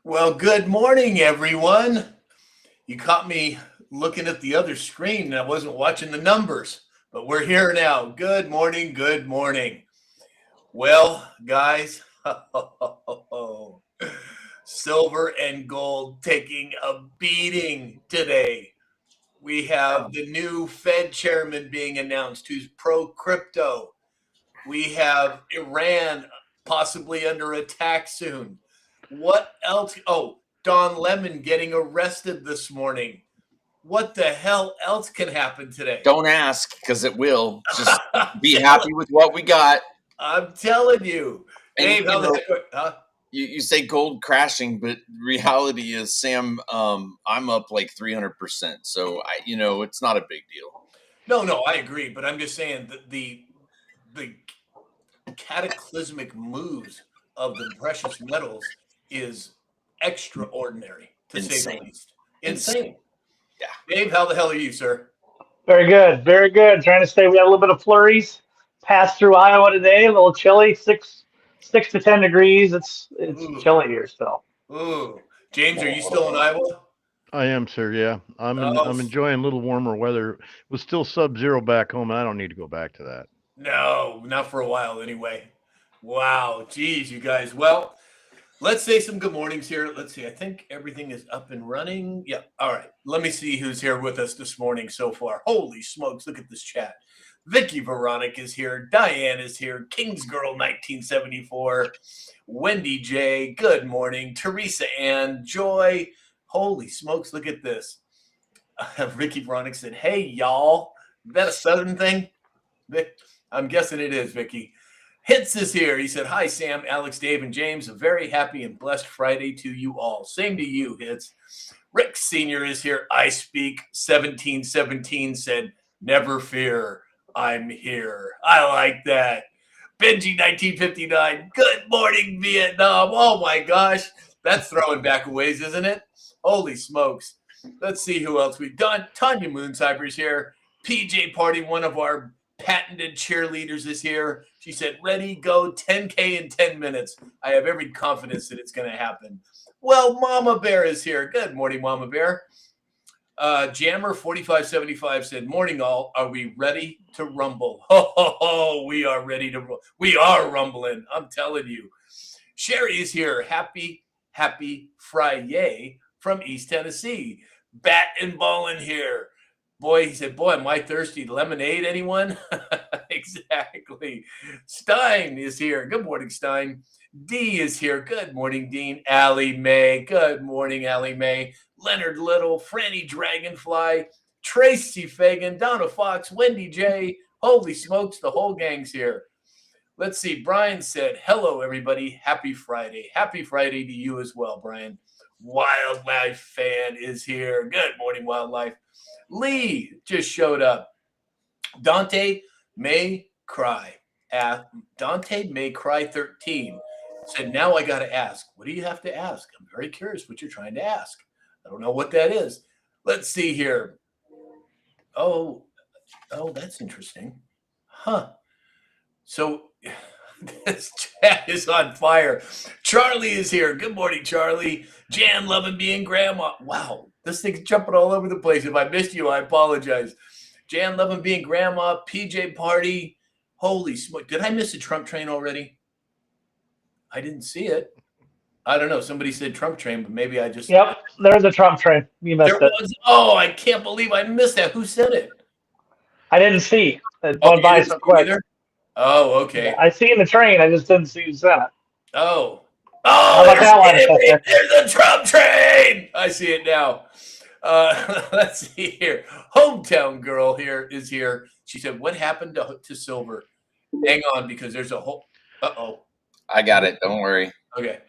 Well, good morning, everyone. You caught me looking at the other screen and I wasn't watching the numbers, but we're here now. Good morning. Good morning. Well, guys, silver and gold taking a beating today. We have the new Fed chairman being announced who's pro crypto. We have Iran possibly under attack soon. What else? Oh, Don Lemon getting arrested this morning. What the hell else can happen today? Don't ask, because it will. Just I'm be telling, happy with what we got. I'm telling you. And Dave, how the heck? Huh? you say gold crashing, but reality is, Sam, I'm up like 300%. So it's not a big deal. No, I agree, but I'm just saying that the cataclysmic moves of the precious metals is extraordinary, to say the least. Insane. Yeah. Dave, how the hell are you, sir? Very good, very good. Trying to stay. We had a little bit of flurries. Passed through Iowa today. A little chilly, six to 10 degrees. It's Ooh. chilly here still. Ooh. James, are you still in Iowa? I am, sir. Yeah, I'm enjoying a little warmer weather. It was still sub-zero back home. I don't need to go back to that. No, not for a while anyway. Wow. Geez, you guys. Well, let's say some good mornings here. Let's see. I think everything is up and running. Yeah. All right. Let me see who's here with us this morning so far. Holy smokes. Look at this chat. Vicky Veronica is here. Diane is here. Kings Girl 1974. Wendy J. Good morning. Teresa Ann. Joy. Holy smokes. Look at this. Vicky Veronica said, hey, y'all. Is that a Southern thing? Vic? I'm guessing it is, Vicky. Hitz is here. He said, hi, Sam, Alex, Dave, and James. A very happy and blessed Friday to you all. Same to you, Hitz. Rick Sr. is here. I speak 1717 said, never fear. I'm here. I like that. Benji 1959. Good morning, Vietnam. Oh, my gosh. That's throwing back a ways, isn't it? Holy smokes. Let's see who else we've done. Tanya Mooncyber's here. PJ Party, one of our patented cheerleaders, is here. She said, ready, go, 10K in 10 minutes. I have every confidence that it's going to happen. Well, Mama Bear is here. Good morning, Mama Bear. Jammer 4575 said, morning all. Are we ready to rumble? Ho, ho, ho. We are ready to rumble. We are rumbling. I'm telling you. Sherry is here. Happy Friday from East Tennessee. Bat and Ballin here. Boy, he said, boy, am I thirsty. Lemonade, anyone? Exactly. Stein is here. Good morning, Stein. D is here. Good morning, Dean. Allie Mae. Good morning, Allie Mae. Leonard Little. Franny Dragonfly. Tracy Fagan. Donna Fox. Wendy J. Holy smokes, the whole gang's here. Let's see. Brian said, hello, everybody. Happy Friday. Happy Friday to you as well, Brian. Wildlife fan is here. Good morning, Wildlife. Lee just showed up. Dante May Cry. Dante May Cry 13 said, now I got to ask. What do you have to ask? I'm very curious what you're trying to ask. I don't know what that is. Let's see here. Oh, that's interesting. Huh. So this chat is on fire. Charlie is here. Good morning, Charlie. Jan loving being grandma. Wow, this thing's jumping all over the place. If I missed you, I apologize. Jan loving being grandma. PJ Party. Holy smoke. Did I miss a Trump train already? I didn't see it. I don't know. Somebody said Trump train, but maybe I just. Yep, there's a Trump train. You missed it. Oh, I can't believe I missed that. Who said it? I didn't see. It went by so quick. Either? Oh, okay. I seen the train. I just didn't see who said it. Oh, how about that one? There's a Trump train. I see it now. Let's see here. Hometown girl here is here. She said, what happened to silver? Hang on, because there's a whole. Uh-oh. I got it. Don't worry. Okay.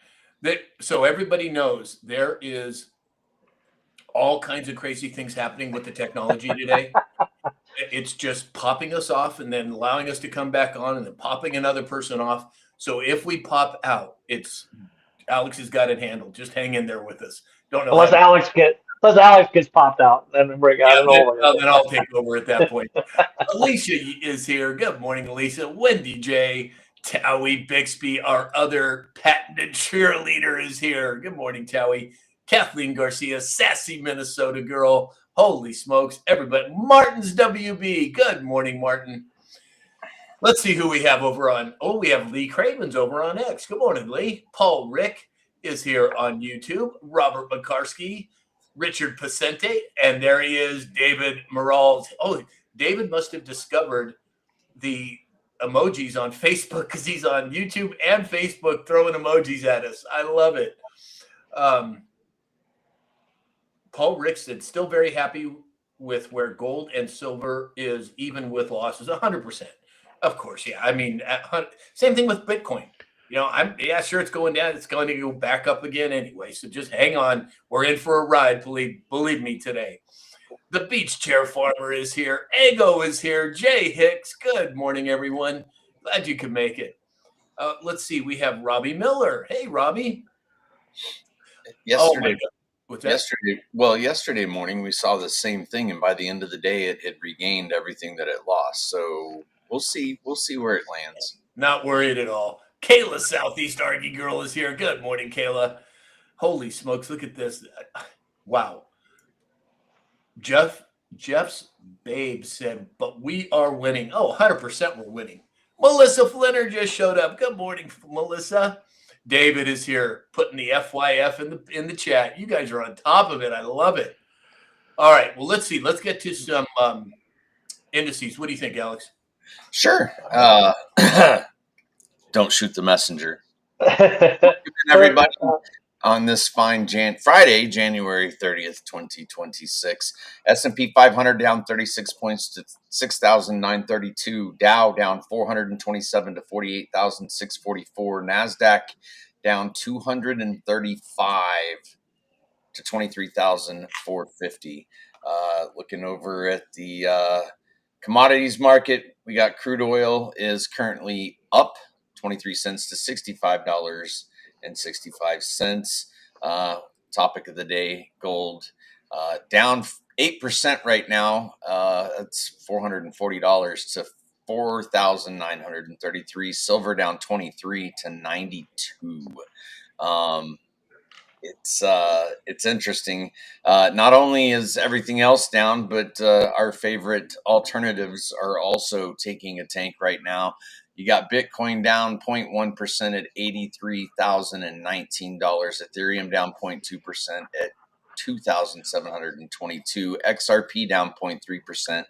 So everybody knows there is all kinds of crazy things happening with the technology today. It's just popping us off and then allowing us to come back on and then popping another person off. So if we pop out, Alex has got it handled. Just hang in there with us. Don't know. Unless Alex gets popped out, then we got it over. Then I'll take over at that point. Alicia is here. Good morning, Alicia. Wendy J. Towie Bixby, our other patented cheerleader, is here. Good morning, Towie. Kathleen Garcia, sassy Minnesota girl. Holy smokes, everybody. Martin's WB. Good morning, Martin. Let's see who we have over on. Oh, we have Lee Cravens over on X. Good morning, Lee. Paul Rick is here on YouTube. Robert McCarsky, Richard Pacente, and there he is, David Morales. Oh, David must have discovered the emojis on Facebook because he's on YouTube and Facebook throwing emojis at us. I love it. Paul Rick said, still very happy with where gold and silver is, even with losses. 100%. Of course, yeah. I mean, same thing with Bitcoin. Sure, it's going down. It's going to go back up again anyway. So just hang on. We're in for a ride, believe me today. The beach chair farmer is here. Ego is here. Jay Hicks. Good morning, everyone. Glad you could make it. Let's see. We have Robbie Miller. Hey, Robbie. Yesterday, what's that? Yesterday morning we saw the same thing, and by the end of the day, it had regained everything that it lost. So we'll see. We'll see where it lands. Not worried at all. Kayla Southeast Argy Girl is here. Good morning, Kayla. Holy smokes, look at this. Wow. Jeff's babe said, but we are winning. Oh, 100% we're winning. Melissa Flinner just showed up. Good morning, Melissa. David is here putting the FYF in the chat. You guys are on top of it. I love it. All right. Well, let's see. Let's get to some indices. What do you think, Alex? Sure. Don't shoot the messenger. Everybody on this fine Friday, January 30th, 2026. S&P 500 down 36 points to 6,932. Dow down 427 to 48,644. NASDAQ down 235 to 23,450. Looking over at the commodities market, we got crude oil is currently up 23 cents to $65.65. Topic of the day, gold down 8% right now. That's $440 to $4,933. Silver down 23 to 92. It's interesting. Not only is everything else down, but our favorite alternatives are also taking a tank right now. You got Bitcoin down 0.1% at $83,019. Ethereum down 0.2% at $2,722. XRP down 0.3%.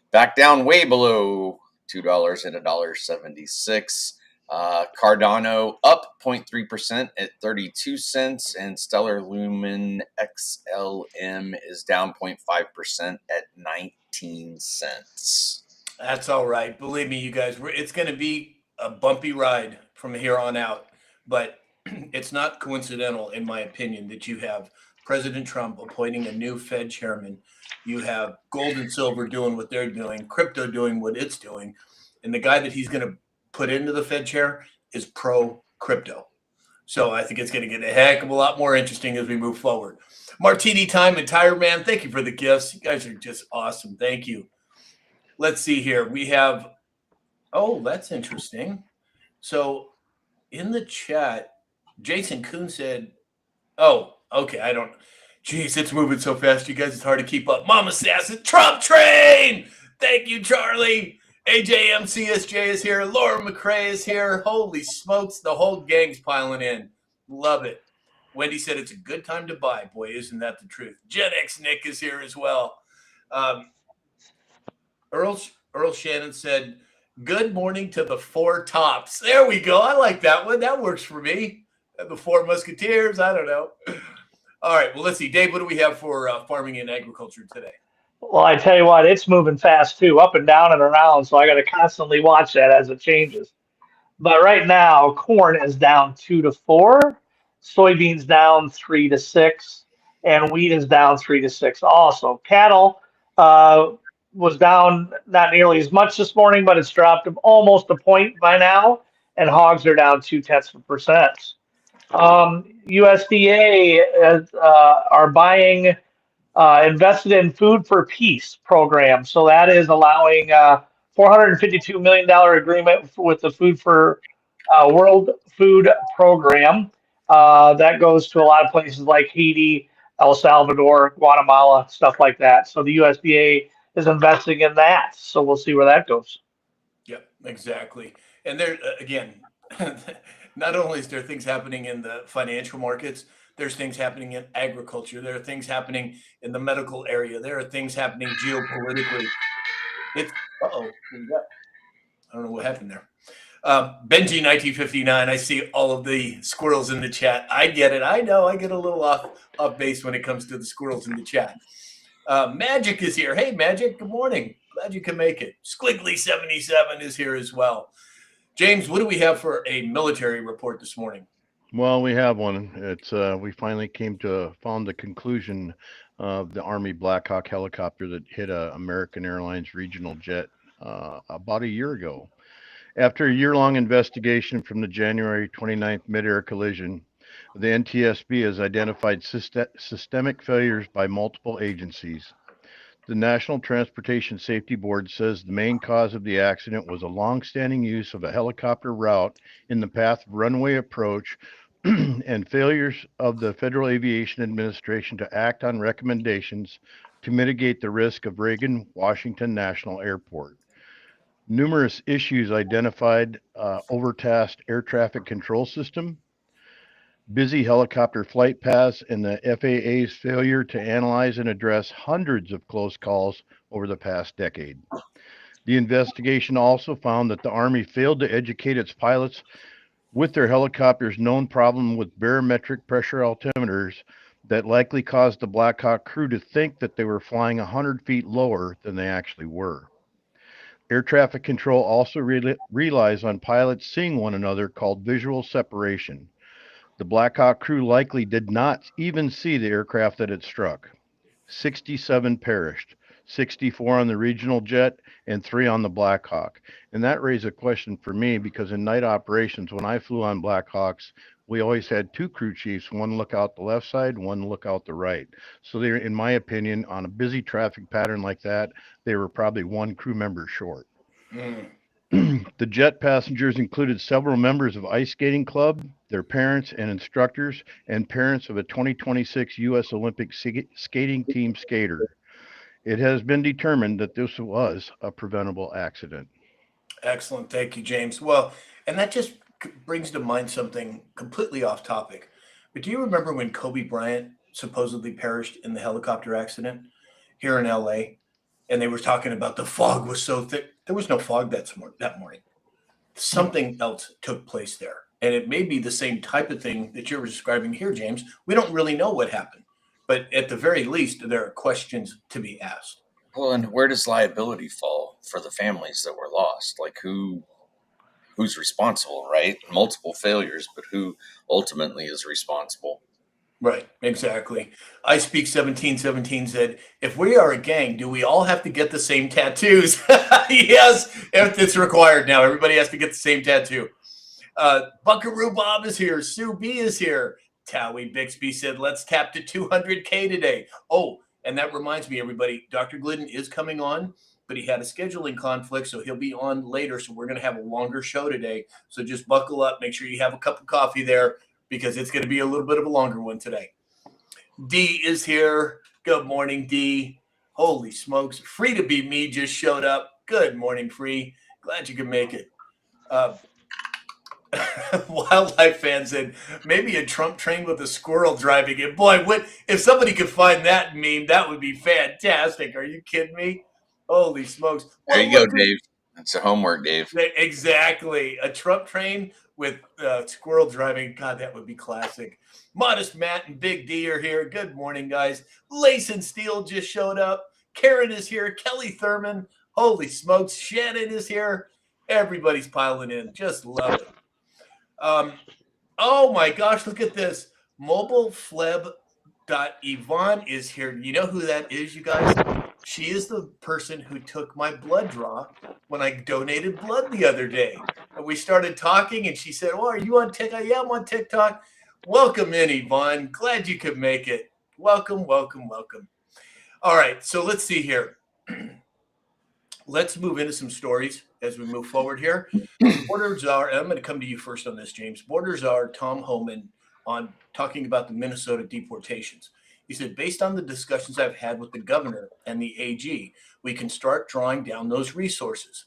Back down way below $2 at $1.76. Cardano up 0.3% at 32 cents. And Stellar Lumen XLM is down 0.5% at 19 cents. That's all right. Believe me, you guys, it's going to be a bumpy ride from here on out. But it's not coincidental, in my opinion, that you have President Trump appointing a new Fed chairman. You have gold and silver doing what they're doing, crypto doing what it's doing. And the guy that he's going to put into the Fed chair is pro-crypto. So I think it's going to get a heck of a lot more interesting as we move forward. Martini Time and Tire Man, thank you for the gifts. You guys are just awesome. Thank you. Let's see here. We have, that's interesting. So in the chat, Jason Kuhn said, geez, it's moving so fast, you guys, it's hard to keep up. Mama Sass, Trump train. Thank you, Charlie. AJMCSJ is here. Laura McCrae is here. Holy smokes, the whole gang's piling in. Love it. Wendy said it's a good time to buy. Boy, isn't that the truth. Gen X Nick is here as well. Earl Shannon said, good morning to the four tops. There we go. I like that one. That works for me. The four musketeers. I don't know. All right. Well, let's see. Dave, what do we have for farming and agriculture today? Well, I tell you what, it's moving fast too, up and down and around. So I got to constantly watch that as it changes. But right now, corn is down 2 to 4, soybeans down 3 to 6, and wheat is down 3 to 6 also. Cattle was down not nearly as much this morning, but it's dropped almost a point by now, and hogs are down 0.2%. USDA are buying invested in Food for Peace program, so that is allowing $452 million agreement with the Food for World Food Program. That goes to a lot of places like Haiti, El Salvador, Guatemala, stuff like that. So the USDA is investing in that. So we'll see where that goes. Yep, exactly. And there again, not only is there things happening in the financial markets, there's things happening in agriculture. There are things happening in the medical area. There are things happening geopolitically. It's uh-oh, what we got? I don't know what happened there. Benji 1959. I see all of the squirrels in the chat. I get it. I know. I get a little off base when it comes to the squirrels in the chat. Magic is here. Hey, Magic. Good morning. Glad you can make it. Squiggly 77 is here as well. James, what do we have for a military report this morning? Well, we have one. It's we finally found the conclusion of the Army Black Hawk helicopter that hit a American Airlines regional jet about a year ago. After a year-long investigation from the January 29th mid-air collision, the NTSB has identified systemic failures by multiple agencies. The National Transportation Safety Board says the main cause of the accident was a long-standing use of a helicopter route in the path of runway approach and failures of the Federal Aviation Administration to act on recommendations to mitigate the risk of Reagan-Washington National Airport. Numerous issues identified: overtasked air traffic control system, busy helicopter flight paths, and the FAA's failure to analyze and address hundreds of close calls over the past decade. The investigation also found that the Army failed to educate its pilots with their helicopter's known problem with barometric pressure altimeters that likely caused the Black Hawk crew to think that they were flying 100 feet lower than they actually were. Air traffic control also relies on pilots seeing one another, called visual separation. The Black Hawk crew likely did not even see the aircraft that it struck. 67 perished, 64 on the regional jet and 3 on the Black Hawk. And that raised a question for me, because in night operations, when I flew on Black Hawks, we always had 2 crew chiefs, one look out the left side, one look out the right. So they're, in my opinion, on a busy traffic pattern like that, they were probably 1 crew member short. The jet passengers included several members of Ice Skating Club, their parents and instructors, and parents of a 2026 U.S. Olympic skating team skater. It has been determined that this was a preventable accident. Excellent. Thank you, James. Well, and that just brings to mind something completely off topic. But do you remember when Kobe Bryant supposedly perished in the helicopter accident here in LA? And they were talking about the fog was so thick. There was no fog that morning. Something else took place there. And it may be the same type of thing that you're describing here, James. We don't really know what happened. But at the very least, there are questions to be asked. Well, and where does liability fall for the families that were lost? Like who's responsible, right? Multiple failures, but who ultimately is responsible? Right, exactly. I Speak 1717 said, if we are a gang, do we all have to get the same tattoos? Yes, if it's required now. Everybody has to get the same tattoo. Buckaroo Bob is here. Sue B is here. Towie Bixby said, let's tap to 200K today. Oh, and that reminds me, everybody, Dr. Glidden is coming on, but he had a scheduling conflict, so he'll be on later. So we're going to have a longer show today. So just buckle up. Make sure you have a cup of coffee there, because it's going to be a little bit of a longer one today. D is here. Good morning, D. Holy smokes. Free to Be Me just showed up. Good morning, Free. Glad you could make it. Wildlife fan said, maybe a Trump train with a squirrel driving it. Boy, what if somebody could find that meme, that would be fantastic. Are you kidding me? Holy smokes. There you go, Dave. That's a homework, Dave. Exactly. A Trump train with squirrel driving. God, that would be classic. Modest Matt and Big D are here. Good morning, guys. Lace and Steel just showed up. Karen is here. Kelly Thurman. Holy smokes. Shannon is here. Everybody's piling in. Just love it. Oh my gosh, look at this. MobileFleb.Yvonne is here. You know who that is, you guys? She is the person who took my blood draw when I donated blood the other day. And we started talking, and she said, well, are you on TikTok? Yeah, I'm on TikTok. Welcome in, Yvonne. Glad you could make it. Welcome, welcome, welcome. All right, so let's see here. let's move into some stories as we move forward here. Border Czar, and I'm going to come to you first on this, James. Border Czar Tom Homan on talking about the Minnesota deportations. He said, based on the discussions I've had with the governor and the AG, we can start drawing down those resources.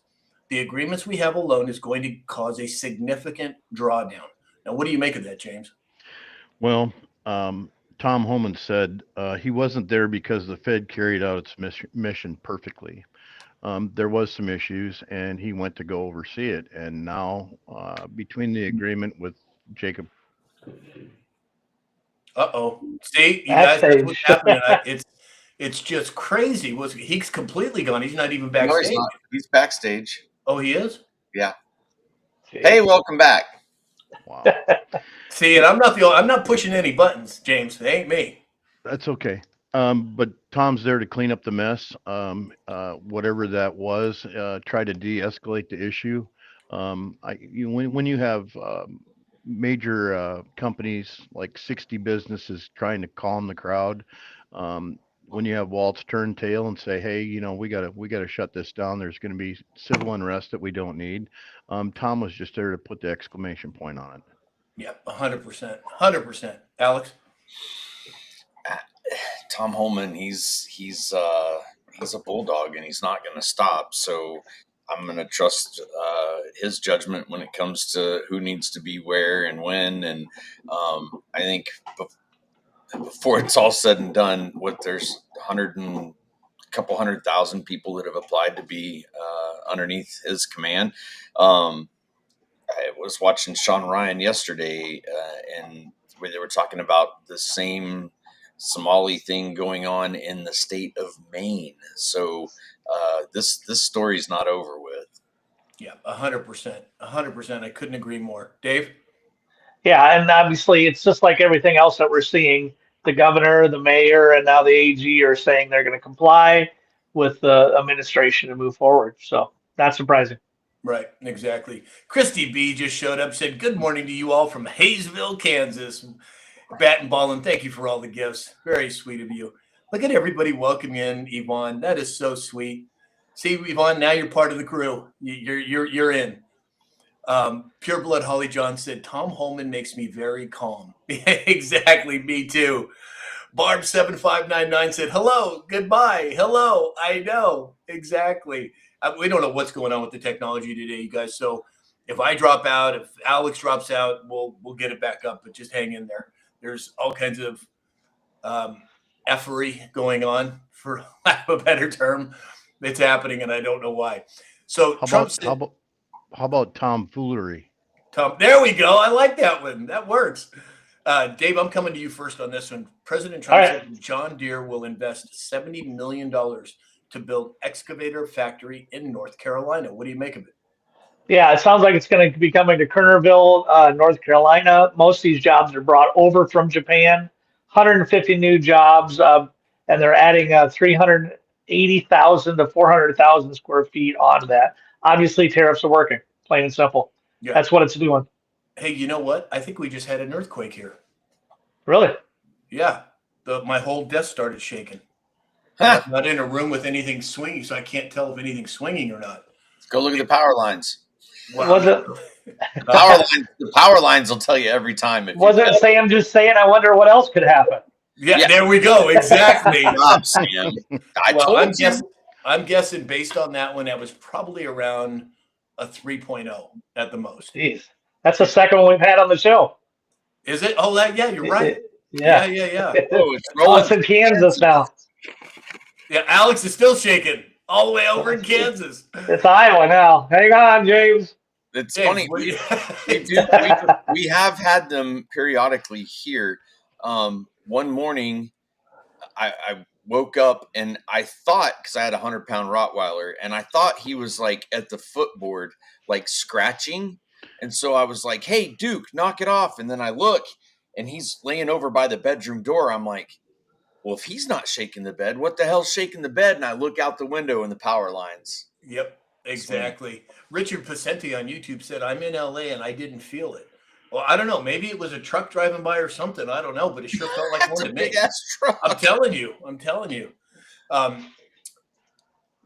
The agreements we have alone is going to cause a significant drawdown. Now, what do you make of that, James? Well, Tom Homan said he wasn't there because the Fed carried out its mission perfectly. There was some issues, and he went to go oversee it. And now, between the agreement with Jacob, See, you That's guys, that's what's age. happening. It's just crazy. He's completely gone? He's not even No, backstage. he's not. He's backstage. Oh, he is. Yeah. Hey, welcome back. wow, See, and I'm not pushing any buttons, James. It ain't me. that's okay. But Tom's there to clean up the mess. Whatever that was, try to de-escalate the issue. When you have major companies like 60 businesses trying to calm the crowd, when you have Waltz turn tail and say, "Hey, we gotta shut this down. There's going to be civil unrest that we don't need." Tom was just there to put the exclamation point on it. Yeah, 100%, 100%. Alex. Tom Holman, he's a bulldog, and he's not going to stop. So I'm going to trust his judgment when it comes to who needs to be where and when. And I think before it's all said and done, there's a couple 100,000 people that have applied to be underneath his command. I was watching Sean Ryan yesterday, and where they were talking about the same Somali thing going on in the state of Maine. So this story's not over with. Yeah, 100%, 100%. I couldn't agree more. Dave. Yeah, and obviously it's just like everything else that we're seeing. The governor, the mayor, and now the AG are saying they're going to comply with the administration and move forward. So not surprising. Right, exactly. Christy B just showed up, said, good morning to you all from Hayesville, Kansas. Bat and ball, and thank you for all the gifts. Very sweet of you. Look at everybody welcoming in, Yvonne. That is so sweet. See, Yvonne, now you're part of the crew. You're in. Pure Blood Holly John said, Tom Holman makes me very calm. Exactly, me too. Barb 7599 said, hello, goodbye, hello, I know, exactly. We don't know what's going on with the technology today, you guys. So if I drop out, if Alex drops out, we'll get it back up, but just hang in there. There's all kinds of effery going on, for lack of a better term. It's happening, and I don't know why. So how about tomfoolery? There we go. I like that one. That works. Dave, I'm coming to you first on this one. President Trump said John Deere will invest $70 million to build excavator factory in North Carolina. What do you make of it? Yeah, it sounds like it's going to be coming to Kernerville, North Carolina. Most of these jobs are brought over from Japan. 150 new jobs, and they're adding 380,000 to 400,000 square feet on that. Obviously, tariffs are working, plain and simple. Yeah. That's what it's doing. Hey, you know what? I think we just had an earthquake here. Really? Yeah. My whole desk started shaking. I'm not in a room with anything swinging, so I can't tell if anything's swinging or not. Go look at the power lines. Wow. Was it? The power lines will tell you every time. Wasn't Sam just saying, I wonder what else could happen? Yeah, there we go. Exactly. Sam. I'm guessing based on that one, that was probably around a 3.0 at the most. Jeez. That's the second one we've had on the show. Is it? Oh, yeah, you're right. Yeah. Oh, it's rolling. It's in Kansas now. Yeah, Alex is still shaking all the way over in Kansas. It's Iowa now. Hang on, James. It's funny. We have had them periodically here. One morning, I woke up and I thought, because I had a 100-pound Rottweiler, and I thought he was like at the footboard, like scratching. And so I was like, hey, Duke, knock it off. And then I look, and he's laying over by the bedroom door. I'm like, well, if he's not shaking the bed, what the hell's shaking the bed? And I look out the window and the power lines. Yep, exactly. Richard Pacenti on YouTube said, I'm in LA and I didn't feel it. Well, I don't know. Maybe it was a truck driving by or something. I don't know, but it sure felt like one to me. Big-ass truck. I'm telling you.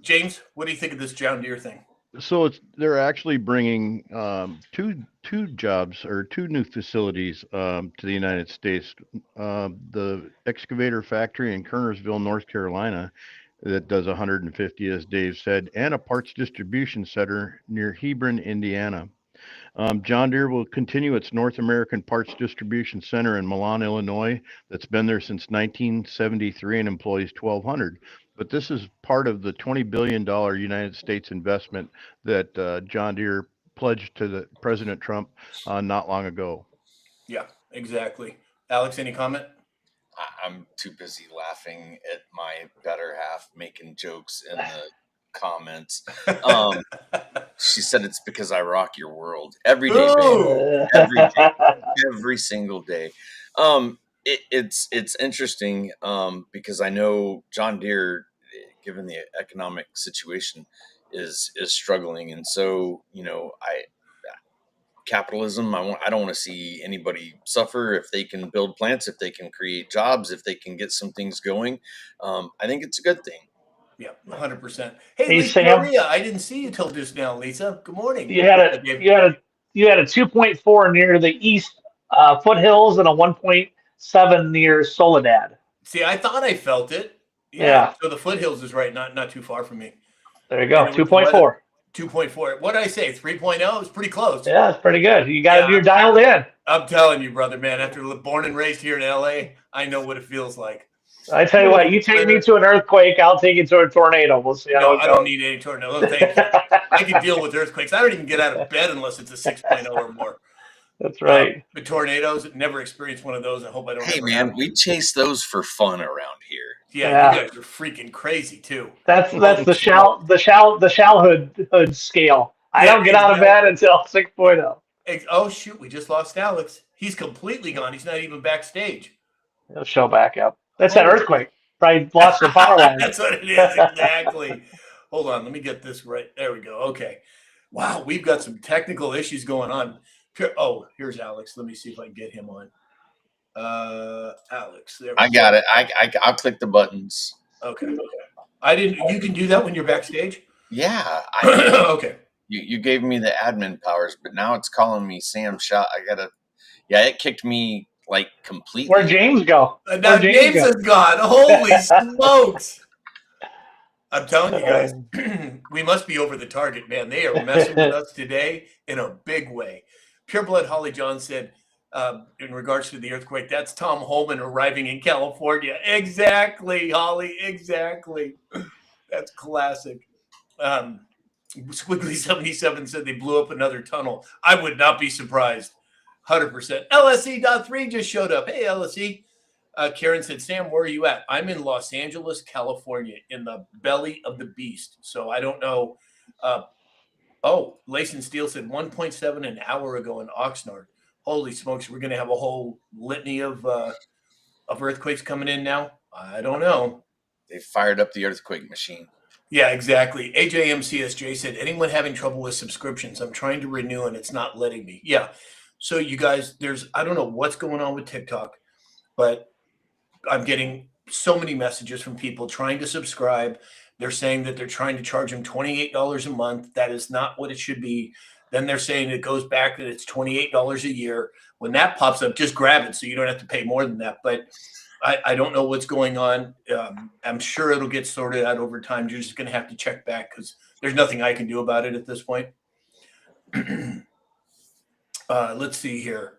James, what do you think of this John Deere thing? So they're actually bringing two jobs or two new facilities to the United States. The excavator factory in Kernersville, North Carolina, that does 150, as Dave said, and a parts distribution center near Hebron, Indiana. John Deere will continue its North American Parts Distribution Center in Milan, Illinois, that's been there since 1973 and employs 1,200. But this is part of the $20 billion United States investment that John Deere pledged to President Trump not long ago. Yeah, exactly. Alex, any comment? I'm too busy laughing at my better half making jokes in the comments. She said it's because I rock your world every day, baby. Ooh. Every day, every single day. It's interesting because I know John Deere, given the economic situation, is struggling, and so capitalism. I don't want to see anybody suffer. If they can build plants, if they can create jobs, if they can get some things going, I think it's a good thing. Yeah, 100%. Hey, Hey, Lisa Sam. Maria, I didn't see you till just now, Lisa. Good morning. You had a 2.4 near the east foothills and a 1.7 near Soledad. See, I thought I felt it. Yeah. So the foothills is right, not too far from me. There you go. And it was 2.4. 2.4. What did I say? 3.0? It's pretty close. Yeah, it's pretty good. Yeah. You're dialed in. I'm telling you, brother, man, after born and raised here in LA, I know what it feels like. I tell you what, you take me to an earthquake, I'll take you to a tornado. We'll see how No, it goes. I don't need any tornado. No, thank you. I can deal with earthquakes. I don't even get out of bed unless it's a 6.0 or more. That's right. The tornadoes, never experienced one of those. I hope I don't. Hey ever man, have. we chase those for fun around here. Yeah, you guys are freaking crazy too. That's the shallhood scale. I Yeah, don't get out of bed until 6.0. Oh shoot, we just lost Alex. He's completely gone. He's not even backstage. He'll show back up. That's an earthquake. Probably lost the power line. That's what it is, exactly. Hold on, let me get this right. There we go. Okay. Wow, we've got some technical issues going on. Here's Alex. Let me see if I can get him on. Alex, there. I got it. I'll click the buttons. Okay. I didn't. You can do that when you're backstage. Yeah. Okay. You gave me the admin powers, but now it's calling me Sam Shot. It kicked me like completely. Where'd James go? Now James is gone. Holy smokes! I'm telling you guys, we must be over the target, man. They are messing with us today in a big way. Pureblood Holly John said, in regards to the earthquake, that's Tom Holman arriving in California. Exactly, Holly. Exactly. That's classic. Squiggly77 said they blew up another tunnel. I would not be surprised. 100%. LSE.3 just showed up. Hey, LSE. Karen said, Sam, where are you at? I'm in Los Angeles, California, in the belly of the beast. So I don't know. Layson Steele said 1.7 an hour ago in Oxnard. Holy smokes, we're going to have a whole litany of earthquakes coming in now? I don't know. They fired up the earthquake machine. Yeah, exactly. AJMCSJ said, anyone having trouble with subscriptions? I'm trying to renew and it's not letting me. Yeah. So you guys, I don't know what's going on with TikTok, but I'm getting so many messages from people trying to subscribe. They're saying that they're trying to charge them $28 a month. That is not what it should be. Then they're saying it goes back that it's $28 a year. When that pops up, just grab it so you don't have to pay more than that. But I don't know what's going on. I'm sure it'll get sorted out over time. You're just going to have to check back because there's nothing I can do about it at this point. Let's see here.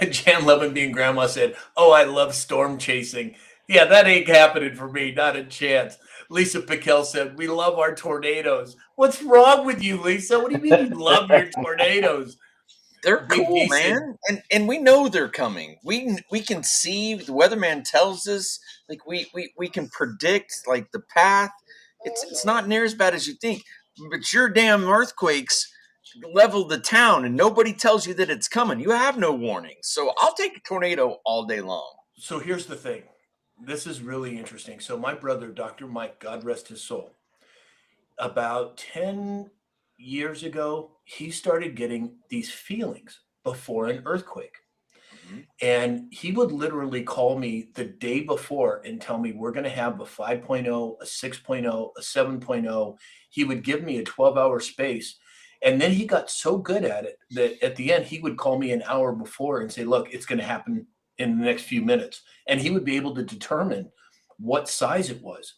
Jan Levin being grandma said, oh, I love storm chasing. Yeah, that ain't happening for me. Not a chance. Lisa Piquel said, we love our tornadoes. What's wrong with you, Lisa? What do you mean you love your tornadoes? They're cool, man. And we know they're coming. We can see, the weatherman tells us, like we can predict like the path. It's not near as bad as you think. But your damn earthquakes level the town and nobody tells you that it's coming. You have no warning. So I'll take a tornado all day long. So here's the thing. This is really interesting. So my brother, Dr. Mike, God rest his soul, about 10 years ago, he started getting these feelings before an earthquake. Mm-hmm. And he would literally call me the day before and tell me we're going to have a 5.0, a 6.0, a 7.0. He would give me a 12-hour space. And then he got so good at it that at the end, he would call me an hour before and say, look, it's going to happen in the next few minutes. And he would be able to determine what size it was.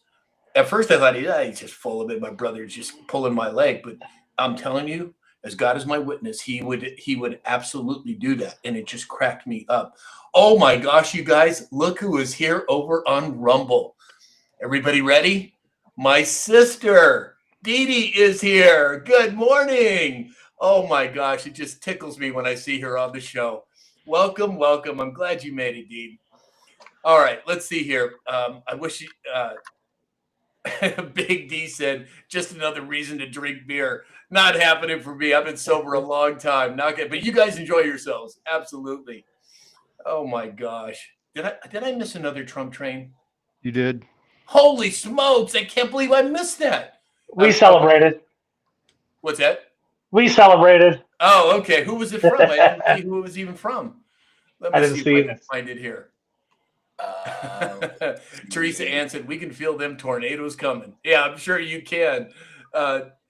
At first, I thought, yeah, he's just full of it. My brother's just pulling my leg. But I'm telling you, as God is my witness, he would absolutely do that. And it just cracked me up. Oh my gosh, you guys, look who is here over on Rumble. Everybody ready? My sister, Dee Dee, is here. Good morning. Oh my gosh, it just tickles me when I see her on the show. Welcome, welcome. I'm glad you made it, Dee. All right, let's see here. I wish you, Big D said, just another reason to drink beer. Not happening for me. I've been sober a long time. Not good, but you guys enjoy yourselves. Absolutely. Oh my gosh. Did I miss another Trump train? You did. Holy smokes. I can't believe I missed that. We celebrated. What's that? We celebrated. Oh, okay. Who was it from? I didn't see who it was even from. Let me I didn't see see if I can it. find it here. Teresa Ann said, we can feel them tornadoes coming. Yeah, I'm sure you can.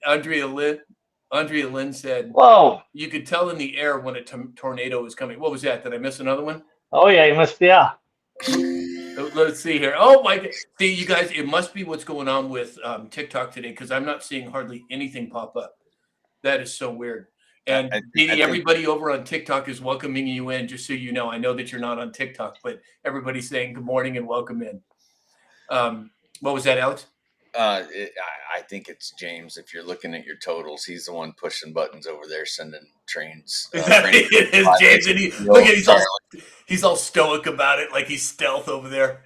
Andrea Lynn said, Whoa. you could tell in the air when a tornado is coming. What was that? Did I miss another one? Oh, yeah, you missed, yeah. Let's see here. Oh, my God. See, you guys, it must be what's going on with TikTok today because I'm not seeing hardly anything pop up. That is so weird. And Dee Dee, everybody over on TikTok is welcoming you in, just so you know. I know that you're not on TikTok, but everybody's saying good morning and welcome in. What was that, Alex? I think it's James. If you're looking at your totals, he's the one pushing buttons over there, sending trains. It is James, and look at he's all stoic about it, like he's stealth over there.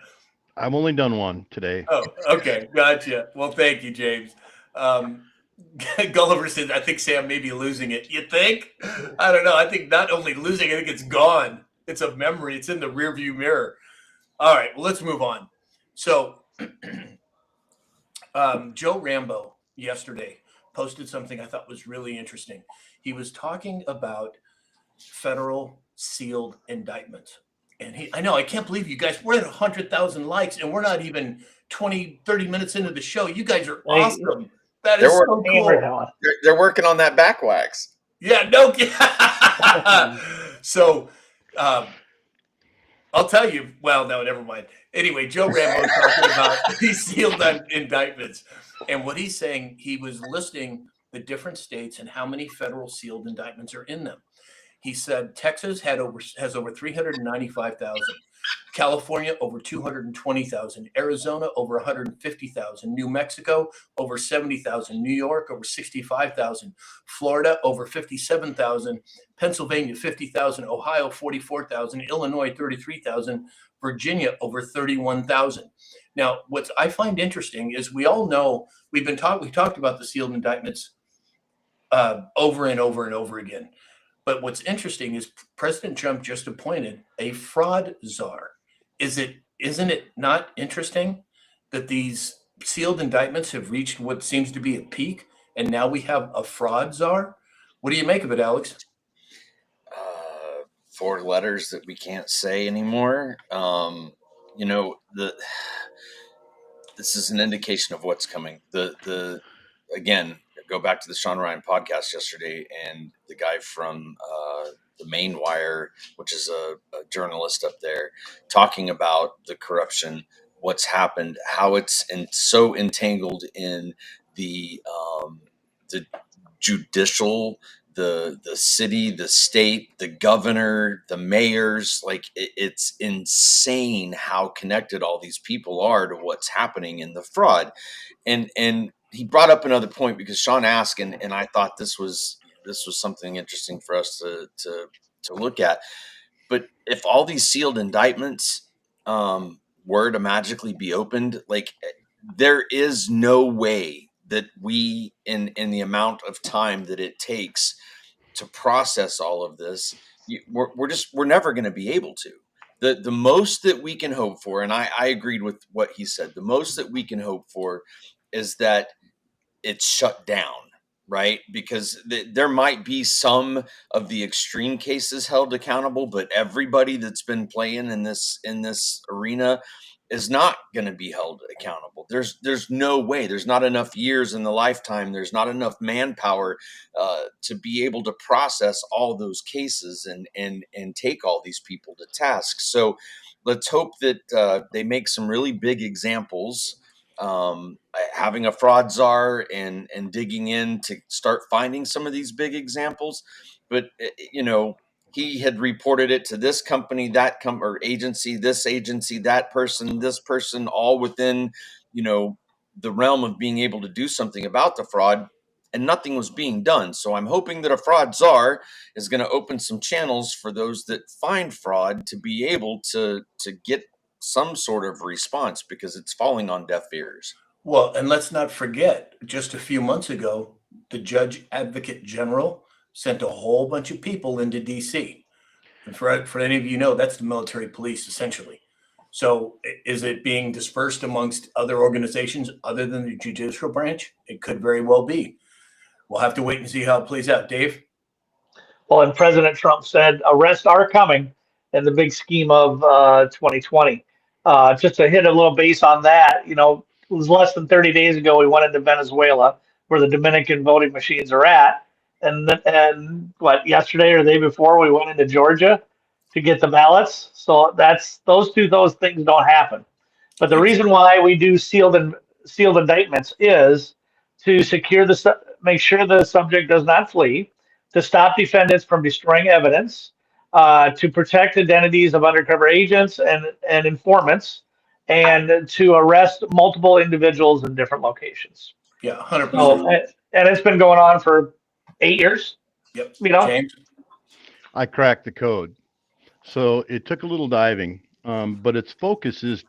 I've only done one today. Oh, okay, gotcha. Well, thank you, James. Gulliver said, I think Sam may be losing it. You think? I don't know. I think not only losing, I think it's gone. It's a memory. It's in the rearview mirror. All right, well, let's move on. So Joe Rambo yesterday posted something I thought was really interesting. He was talking about federal sealed indictments. And I can't believe you guys, we're at 100,000 likes and we're not even 20, 30 minutes into the show. You guys are awesome. That is so cool. They're working on that back wax. Yeah, no. So I'll tell you. Well, no, never mind. Anyway, Joe Rambo talking about these sealed indictments. And what he's saying, he was listing the different states and how many federal sealed indictments are in them. He said Texas has over 395,000. California, over 220,000. Arizona, over 150,000. New Mexico, over 70,000. New York, over 65,000. Florida, over 57,000. Pennsylvania, 50,000. Ohio, 44,000. Illinois, 33,000. Virginia, over 31,000. Now, what I find interesting is we all know we talked about the sealed indictments over and over and over again. But what's interesting is President Trump just appointed a fraud czar. Isn't it not interesting that these sealed indictments have reached what seems to be a peak, and now we have a fraud czar? What do you make of it, Alex? 4 letters that we can't say anymore. This is an indication of what's coming. Again, go back to the Sean Ryan podcast yesterday, and the guy from the Main Wire, which is a journalist up there, talking about the corruption, what's happened, how it's so entangled in the judicial, the city, the state, the governor, the mayors. Like it's insane how connected all these people are to what's happening in the fraud. And he brought up another point because Sean asked, and I thought this was something interesting for us to look at. But if all these sealed indictments were to magically be opened, like there is no way that we, in the amount of time that it takes to process all of this, we're never going to be able to. The most that we can hope for, and I agreed with what he said, the most that we can hope for is that it's shut down right? Because there might be some of the extreme cases held accountable, but everybody that's been playing in this arena is not going to be held accountable. There's no way. There's not enough years in the lifetime. There's not enough manpower to be able to process all those cases and take all these people to task. So let's hope that they make some really big examples. Having a fraud czar and digging in to start finding some of these big examples, but he had reported it to this company, that or agency, this agency, that person, this person, all within, the realm of being able to do something about the fraud, and nothing was being done. So I'm hoping that a fraud czar is going to open some channels for those that find fraud to be able to get some sort of response, because it's falling on deaf ears. Well, and let's not forget, just a few months ago, the Judge Advocate General sent a whole bunch of people into DC. And for any of you know, that's the military police, essentially. So is it being dispersed amongst other organizations other than the judicial branch? It could very well be. We'll have to wait and see how it plays out. Dave? Well, and President Trump said arrests are coming in the big scheme of 2020. Just to hit a little base on that, it was less than 30 days ago we went into Venezuela, where the Dominican voting machines are at, and what, yesterday or the day before we went into Georgia to get the ballots. So those things don't happen. But the reason why we do sealed indictments is to make sure the subject does not flee, to stop defendants from destroying evidence, to protect identities of undercover agents and informants, and to arrest multiple individuals in different locations. Yeah, 100%. So, and it's been going on for 8 years. Yep. James? I cracked the code. So it took a little diving, but its focus is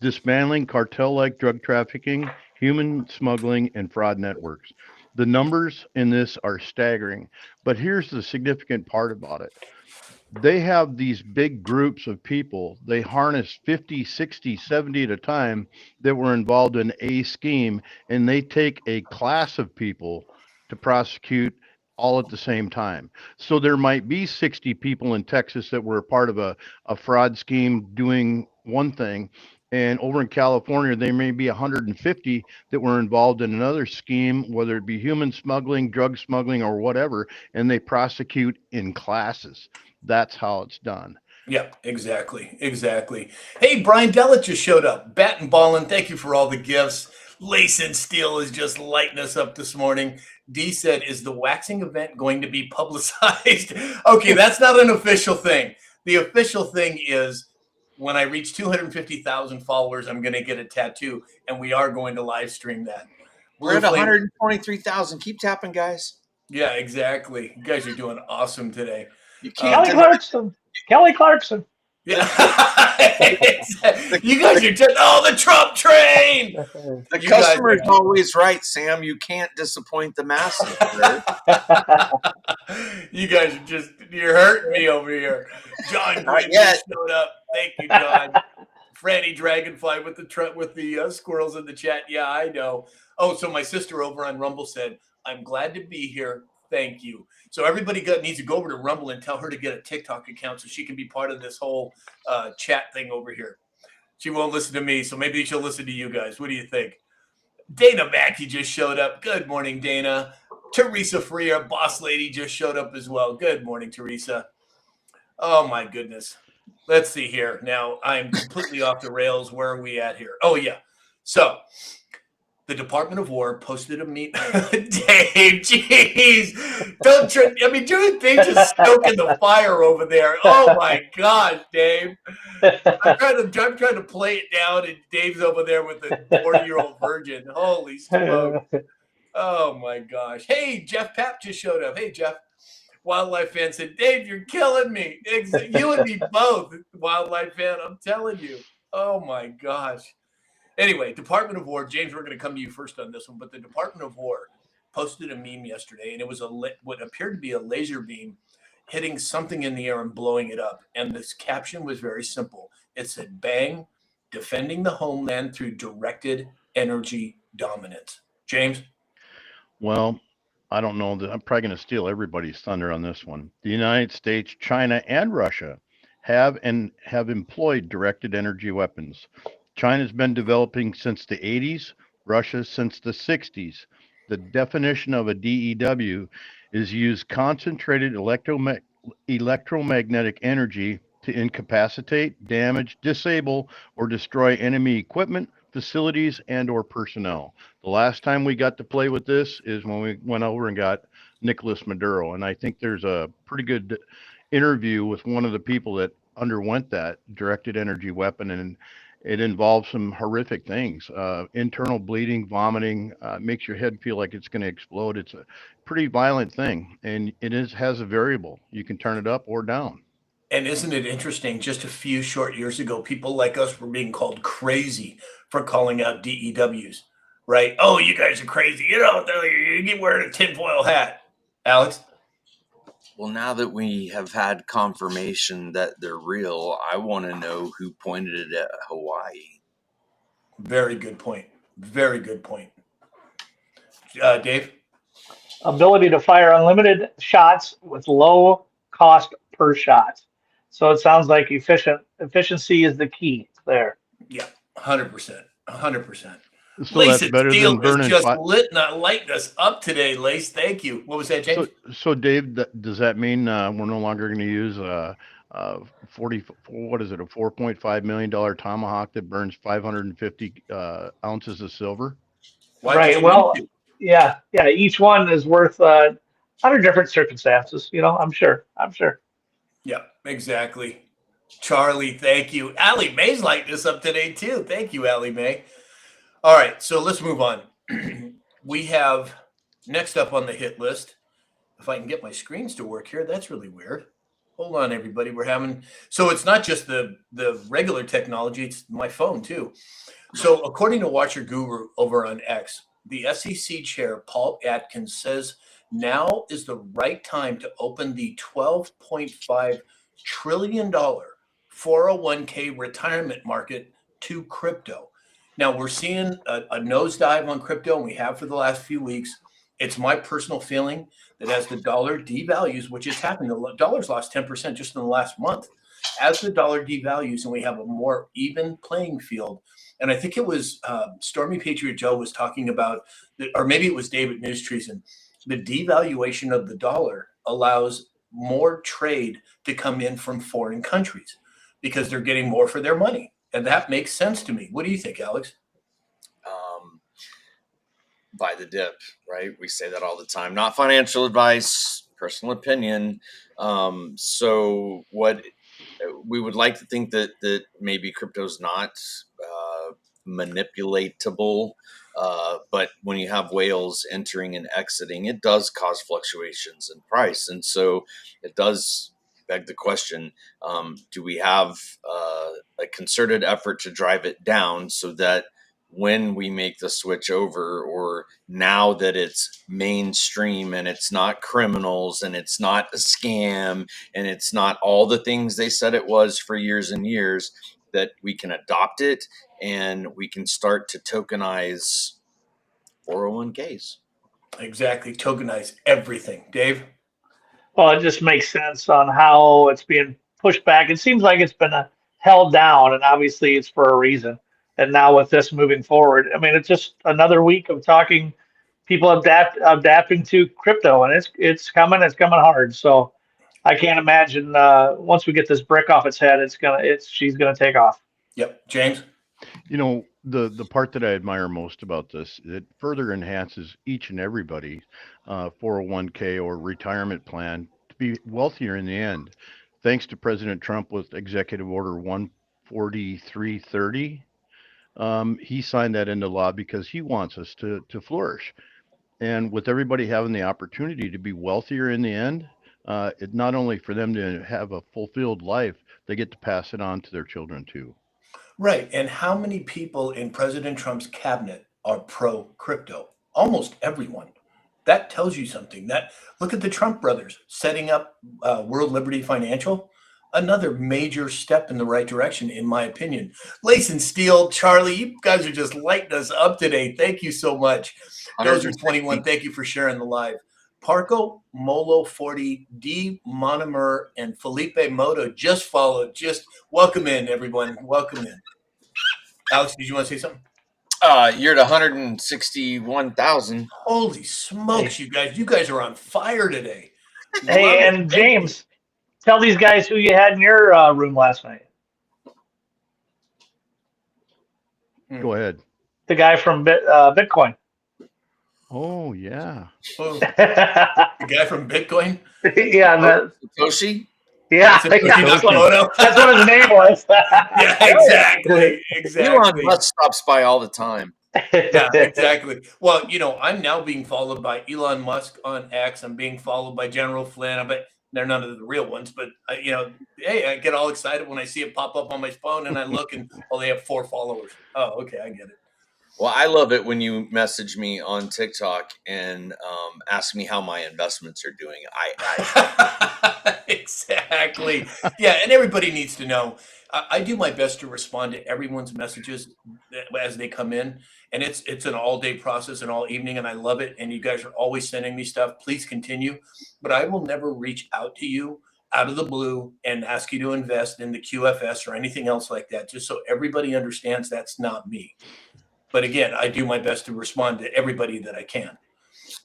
dismantling cartel-like drug trafficking, human smuggling, and fraud networks. The numbers in this are staggering, but here's the significant part about it. They have these big groups of people. They harness 50, 60, 70 at a time that were involved in a scheme, and they take a class of people to prosecute all at the same time. So there might be 60 people in Texas that were a part of a fraud scheme doing one thing. And over in California, there may be 150 that were involved in another scheme, whether it be human smuggling, drug smuggling, or whatever, and they prosecute in classes. That's how it's done. Yeah, exactly. Hey, Brian Dellett just showed up. Bat and ballin', thank you for all the gifts. Lace and Steel is just lighting us up this morning. D said, is the waxing event going to be publicized? Okay, that's not an official thing. The official thing is when I reach 250,000 followers, I'm going to get a tattoo, and we are going to live stream that. We're at 123,000. Keep tapping, guys. Yeah, exactly. You guys are doing awesome today. You can't Kelly Clarkson. Yeah. You guys are just, the Trump train. The customer is always right, Sam. You can't disappoint the masses. Right? You guys are just, you're hurting me over here. John Green just showed up. Thank you, John. Franny Dragonfly with the squirrels in the chat. Yeah, I know. Oh, so my sister over on Rumble said, I'm glad to be here. Thank you. So everybody needs to go over to Rumble and tell her to get a TikTok account so she can be part of this whole chat thing over here. She won't listen to me, so maybe she'll listen to you guys. What do you think? Dana Mackey just showed up. Good morning, Dana. Teresa Freer, boss lady, just showed up as well. Good morning, Teresa. Oh, my goodness. Let's see here. Now, I'm completely off the rails. Where are we at here? Oh, yeah. So the Department of War posted a Dave, jeez. Don't try. I mean, Dave's just stoking the fire over there. Oh, my gosh, Dave. I'm trying to play it down, and Dave's over there with the 40-year-old virgin. Holy smoke. Oh, my gosh. Hey, Jeff Papp just showed up. Hey, Jeff. Wildlife fan said, Dave, you're killing me. You and me both, wildlife fan. I'm telling you. Oh, my gosh. Anyway, Department of War, James, we're going to come to you first on this one, but the Department of War posted a meme yesterday, and it was what appeared to be a laser beam hitting something in the air and blowing it up. And this caption was very simple. It said, bang, defending the homeland through directed energy dominance. James? Well, I don't know that I'm probably going to steal everybody's thunder on this one. The United States, China, and Russia have employed directed energy weapons. China's been developing since the 80s, Russia since the 60s. The definition of a DEW is use concentrated electromagnetic energy to incapacitate, damage, disable, or destroy enemy equipment, facilities, and or personnel. The last time we got to play with this is when we went over and got Nicolas Maduro. And I think there's a pretty good interview with one of the people that underwent that directed energy weapon. And it involves some horrific things, internal bleeding, vomiting, makes your head feel like it's going to explode. It's a pretty violent thing. And has a variable. You can turn it up or down. And isn't it interesting? Just a few short years ago, people like us were being called crazy for calling out DEWs, right? Oh, you guys are crazy. You get wearing a tinfoil hat. Alex? Well, now that we have had confirmation that they're real, I want to know who pointed it at Hawaii. Very good point. Very good point. Dave? Ability to fire unlimited shots with low cost per shot. So it sounds like efficiency is the key there. Yeah, 100%. 100%. So that's better Steel than burning is just lighting us up today, Lace. Thank you. What was that, James? So Dave, does that mean we're no longer going to use a 4.5 million tomahawk that burns 550 ounces of silver? Right. Well, yeah. Each one is worth under different circumstances. I'm sure. Yeah, exactly. Charlie, thank you. Allie Mae's lighting us up today too. Thank you, Allie Mae. All right, so let's move on. We have next up on the hit list. If I can get my screens to work here, that's really weird. Hold on, everybody. So it's not just the regular technology, it's my phone too. So according to Watcher Guru over on X, the SEC chair, Paul Atkins, says now is the right time to open the $12.5 trillion 401k retirement market to crypto. Now, we're seeing a nosedive on crypto, and we have for the last few weeks. It's my personal feeling that as the dollar devalues, which is happening, the dollar's lost 10% just in the last month. As the dollar devalues and we have a more even playing field, and I think it was Stormy Patriot Joe was talking about, or maybe it was David News Treason, the devaluation of the dollar allows more trade to come in from foreign countries because they're getting more for their money. And that makes sense to me. What do you think, Alex? Buy the dip, right? We say that all the time. Not financial advice, personal opinion. So what we would like to think that maybe crypto's not manipulatable, but when you have whales entering and exiting, it does cause fluctuations in price. And so it does beg the question, do we have a concerted effort to drive it down so that when we make the switch over, or now that it's mainstream and it's not criminals and it's not a scam and it's not all the things they said it was for years and years, that we can adopt it and we can start to tokenize 401ks. Exactly. Tokenize everything. Dave? Well, it just makes sense on how it's being pushed back. It seems like it's been held down, and obviously it's for a reason. And now with this moving forward, I mean, it's just another week of talking, people adapting to crypto, and it's coming hard. So I can't imagine once we get this brick off its head, she's gonna take off. Yep. James? The part that I admire most about this, it further enhances each and everybody's 401k or retirement plan to be wealthier in the end. Thanks to President Trump with Executive Order 14330. He signed that into law because he wants us to flourish. And with everybody having the opportunity to be wealthier in the end, it not only for them to have a fulfilled life, they get to pass it on to their children too. Right. And how many people in President Trump's cabinet are pro-crypto? Almost everyone. That tells you something. Look at the Trump brothers setting up World Liberty Financial. Another major step in the right direction, in my opinion. Lace and Steel, Charlie, you guys are just lighting us up today. Thank you so much. Those are 21. Thank you for sharing the live. Parco Molo 40, D Monomer, and Felipe Moto just followed. Just welcome in, everyone. Welcome in. Alex, did you want to say something? You're at 161,000. Holy smokes, you guys! You guys are on fire today. Hey, Love it. and Thank James, tell these guys who you had in your room last night. Go ahead. The guy from Bitcoin. Oh yeah. you. Oh, yeah, the guy from Bitcoin. Satoshi? yeah, Satoshi that's what Nakamoto. his name was. Yeah, exactly. Elon Exactly. Musk stops by all the time. Yeah, exactly. Well, I'm now being followed by Elon Musk on X. I'm being followed by General Flynn. I bet they're none of the real ones, but hey, I get all excited when I see it pop up on my phone, and I look, and they have 4 followers. Oh, okay, I get it. Well, I love it when you message me on TikTok and ask me how my investments are doing. Exactly. Yeah, and everybody needs to know. I do my best to respond to everyone's messages as they come in, and it's an all-day process and all evening, and I love it. And you guys are always sending me stuff. Please continue, but I will never reach out to you out of the blue and ask you to invest in the QFS or anything else like that. Just so everybody understands, that's not me. But again, I do my best to respond to everybody that I can.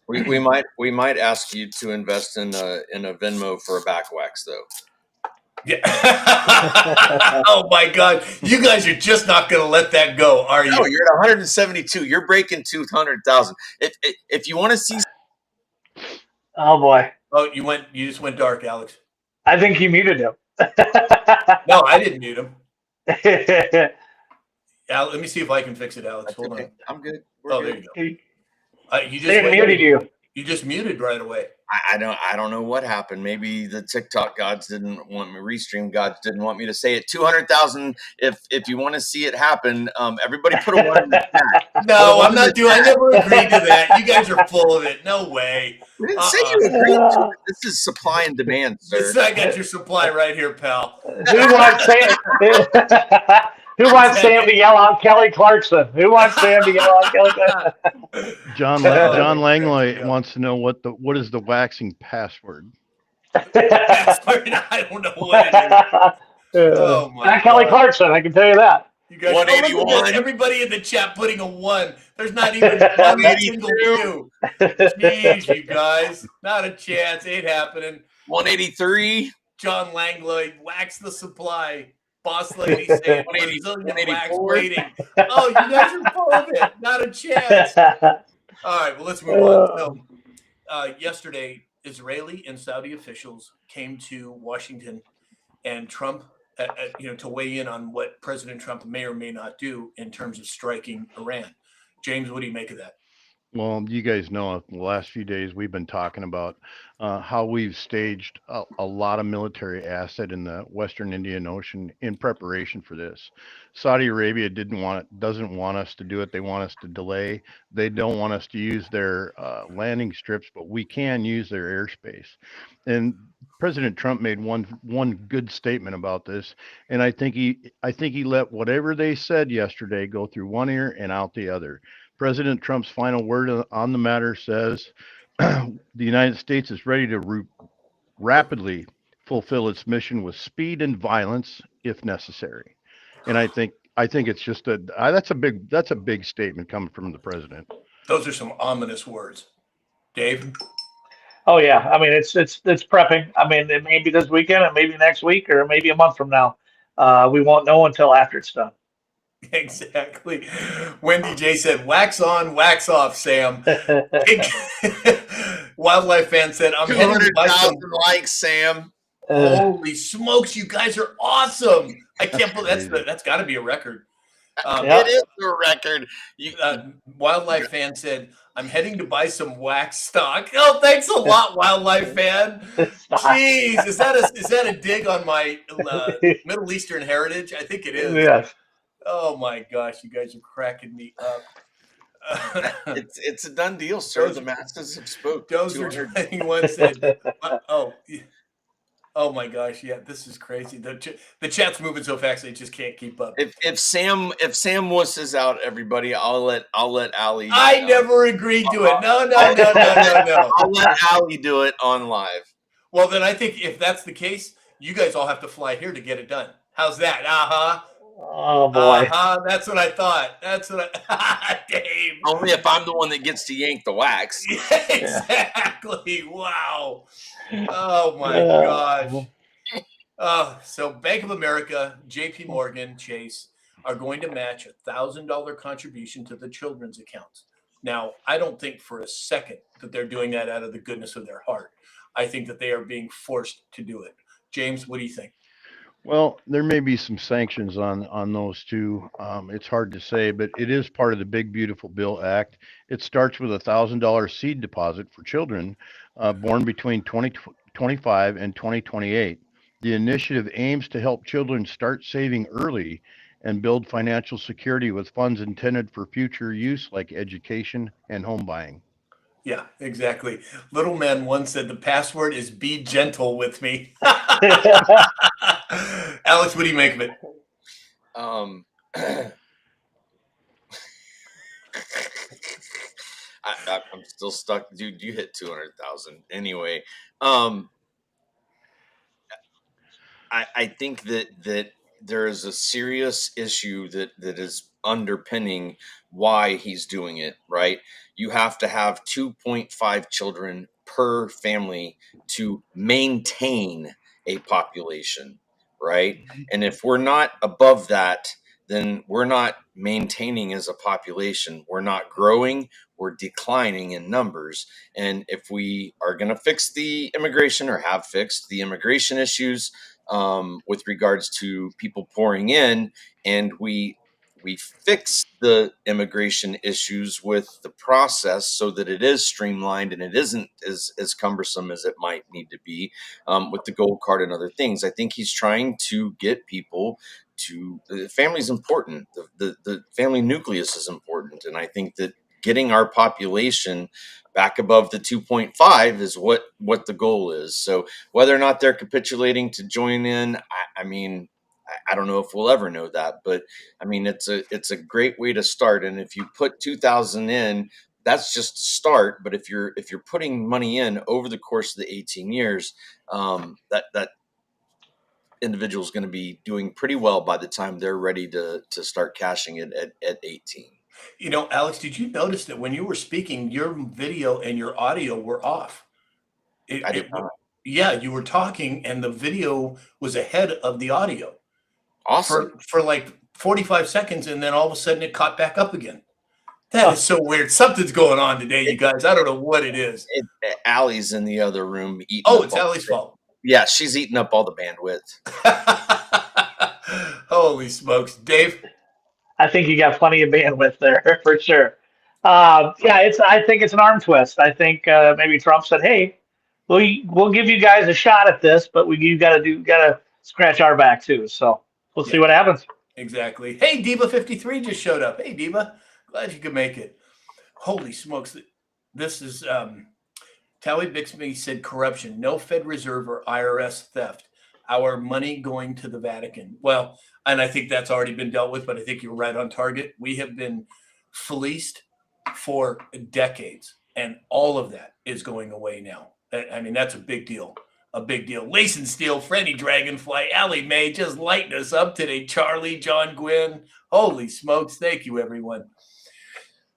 We might ask you to invest in a Venmo for a back wax though. Yeah. Oh my God, you guys are just not going to let that go, are you? No, you're at 172. You're breaking 200,000. If you want to see, Oh boy, Oh, you just went dark, Alex. I think he muted him. No, I didn't mute him. Let me see if I can fix it, Alex. Hold on. I'm good. Oh, We're there good. you go. You just They muted you. You just muted right away. I don't know what happened. Maybe the TikTok gods didn't want me. Restream gods didn't want me to say it. 200,000. If you want to see it happen, everybody put a 1 in the chat. No, I'm not doing. I never agreed to that. You guys are full of it. No way. We didn't say you agreed to it. This is supply and demand, sir. I got your supply right here, pal. Who wants Sam to yell out Kelly Clarkson? Who wants Sam to yell out Kelly Clarkson? John Langley wants to know what is the waxing password? I don't know what it is. Oh my Not Kelly Clarkson, I can tell you that. You guys, 181. Everybody in the chat putting a 1. There's not even one single 2. Jeez, you guys. Not a chance. Ain't happening. 183. John Langlois, wax the supply. Boss lady saying Brazilian wax 184. waiting. Oh, you guys are full of it. Not a chance. All right, well, let's move on. So, yesterday, Israeli and Saudi officials came to Washington, and Trump, to weigh in on what President Trump may or may not do in terms of striking Iran. James, what do you make of that? Well, you guys know the last few days we've been talking about how we've staged a lot of military asset in the Western Indian Ocean in preparation for this. Saudi Arabia doesn't want us to do it. They want us to delay. They don't want us to use their landing strips, but we can use their airspace. And President Trump made one good statement about this, and I think he let whatever they said yesterday go through one ear and out the other. President Trump's final word on the matter says the United States is ready to rapidly fulfill its mission with speed and violence if necessary. And I think it's just that's a big statement coming from the president. Those are some ominous words. Dave? Oh yeah, I mean it's prepping. I mean it may be this weekend, and maybe next week, or maybe a month from now. We won't know until after it's done. Exactly. Wendy J said, "Wax on, wax off, Sam." Wildlife fan said, "I'm heading to buy some 200,000 likes, Sam. Holy smokes, you guys are awesome! I can't believe that's got to be a record. It is a record. Wildlife fan said, "I'm heading to buy some wax stock." Oh, thanks a lot, Wildlife fan. Jeez, is that a dig on my Middle Eastern heritage? I think it is. Yes. Oh my gosh, you guys are cracking me up. It's a done deal, sir. The masses have spoke. Dozer 21 said, "Oh, Oh my gosh, yeah, this is crazy. The chat's moving so fast they just can't keep up. If Sam wusses out everybody, I'll let Ali. I never agreed to it. No, no, no, no, no, no. I'll let Ali do it on live. Well, then I think if that's the case, you guys all have to fly here to get it done. How's that? Oh boy. That's what I thought. That's what I Dave. Only if I'm the one that gets to yank the wax. Yeah, exactly. Wow. Oh my gosh. So Bank of America, JP Morgan, Chase are going to match $1,000 contribution to the children's accounts. Now, I don't think for a second that they're doing that out of the goodness of their heart. I think that they are being forced to do it. James, what do you think? Well, there may be some sanctions on those two. It's hard to say, but it is part of the Big Beautiful Bill Act. It starts with $1,000 seed deposit for children born between 2025 and 2028. The initiative aims to help children start saving early and build financial security with funds intended for future use like education and home buying. Yeah, exactly. Little Man once said the password is be gentle with me. Alex, what do you make of it? I'm still stuck, dude. You hit 200,000 anyway. I think that there is a serious issue that is underpinning why he's doing it. Right, you have to have 2.5 children per family to maintain a population. Right, and if we're not above that, then we're not maintaining as a population. We're not growing. We're declining in numbers. And if we are going to fix the immigration or have fixed the immigration issues with regards to people pouring in, and we fix the immigration issues with the process so that it is streamlined and it isn't as cumbersome as it might need to be with the gold card and other things. I think he's trying to get people to the family is important. The family nucleus is important. And I think that getting our population back above the 2.5 is what the goal is. So whether or not they're capitulating to join in, I mean, I don't know if we'll ever know that, but I mean, it's a great way to start. And if you put 2,000 in, that's just a start. But if you're putting money in over the course of the 18 years, that individual is going to be doing pretty well by the time they're ready to start cashing it at 18. You know, Alex, did you notice that when you were speaking, your video and your audio were off? I did not. Yeah, you were talking and the video was ahead of the audio. Awesome. For like 45 seconds, and then all of a sudden it caught back up again. That is so weird. Something's going on today, you guys. I don't know what it is. Allie's in the other room eating. Oh, it's Allie's fault. Yeah, she's eating up all the bandwidth. Holy smokes. Dave? I think you got plenty of bandwidth there for sure. I think it's an arm twist. I think maybe Trump said, "Hey, we'll give you guys a shot at this, but you got to scratch our back too." So we'll see what happens. Exactly. Hey, Diva53 just showed up. Hey, Diva, glad you could make it. Holy smokes! This is Towie Bixby said corruption, no Fed Reserve or IRS theft. Our money going to the Vatican. Well, and I think that's already been dealt with, but I think you're right on target. We have been fleeced for decades, and all of that is going away now. I mean, that's a big deal. A big deal. Lace and Steel, Freddy Dragonfly, Allie Mae just lighting us up today. Charlie, John Gwynn. Holy smokes. Thank you, everyone.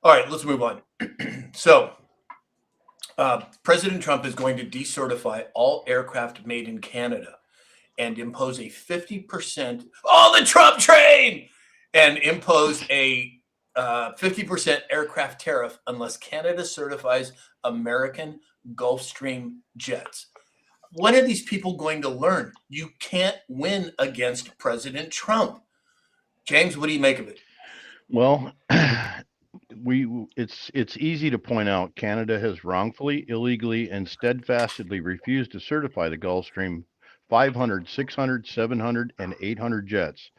All right, let's move on. So, President Trump is going to decertify all aircraft made in Canada and impose a 50%, the Trump train, and impose a 50% aircraft tariff unless Canada certifies American Gulfstream jets. When are these people going to learn? You can't win against President Trump. James, what do you make of it? Well, it's easy to point out Canada has wrongfully, illegally, and steadfastly refused to certify the Gulfstream 500, 600, 700, and 800 jets.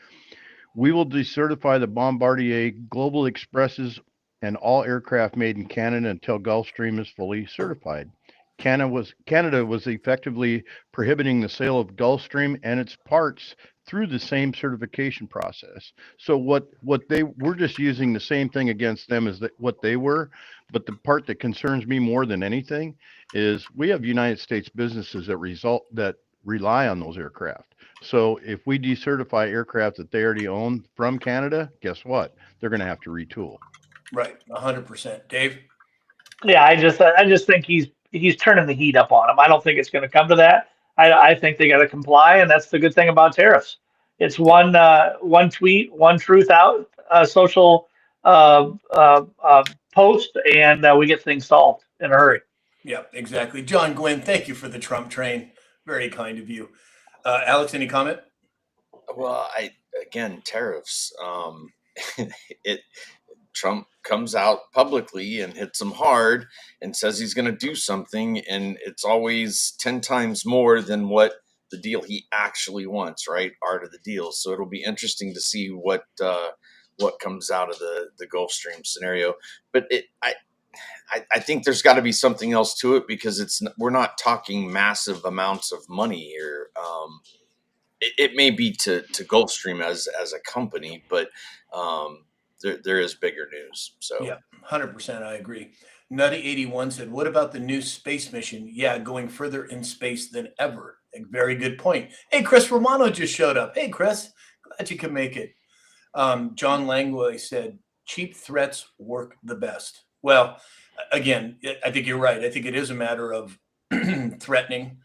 We will decertify the Bombardier Global Expresses and all aircraft made in Canada until Gulfstream is fully certified. Canada was effectively prohibiting the sale of Gulfstream and its parts through the same certification process. So what they we're just using the same thing against them as what they were, but the part that concerns me more than anything is we have United States businesses that rely on those aircraft. So if we decertify aircraft that they already own from Canada, guess what? They're going to have to retool. Right, 100%. Dave? Yeah, I just think he's turning the heat up on them. I don't think it's going to come to that. I think they got to comply, and that's the good thing about tariffs. It's one tweet, one truth out, social post, and we get things solved in a hurry. Yeah, exactly. John Gwynn, thank you for the Trump train. Very kind of you. Alex, any comment? Well, again, tariffs. It Trump comes out publicly and hits them hard and says he's going to do something, and it's always 10 times more than what the deal he actually wants, right? Art of the deal. So it'll be interesting to see what comes out of the Gulfstream scenario. But I think there's got to be something else to it, because we're not talking massive amounts of money here. It may be to Gulfstream as a company, but there is bigger news. So Yeah, 100%. I agree. Nutty81 said, what about the new space mission? Yeah, going further in space than ever. A very good point. Hey, Chris Romano just showed up. Hey, Chris, glad you could make it. John Langlois said, cheap threats work the best. Well, again, I think you're right. I think it is a matter of threatening,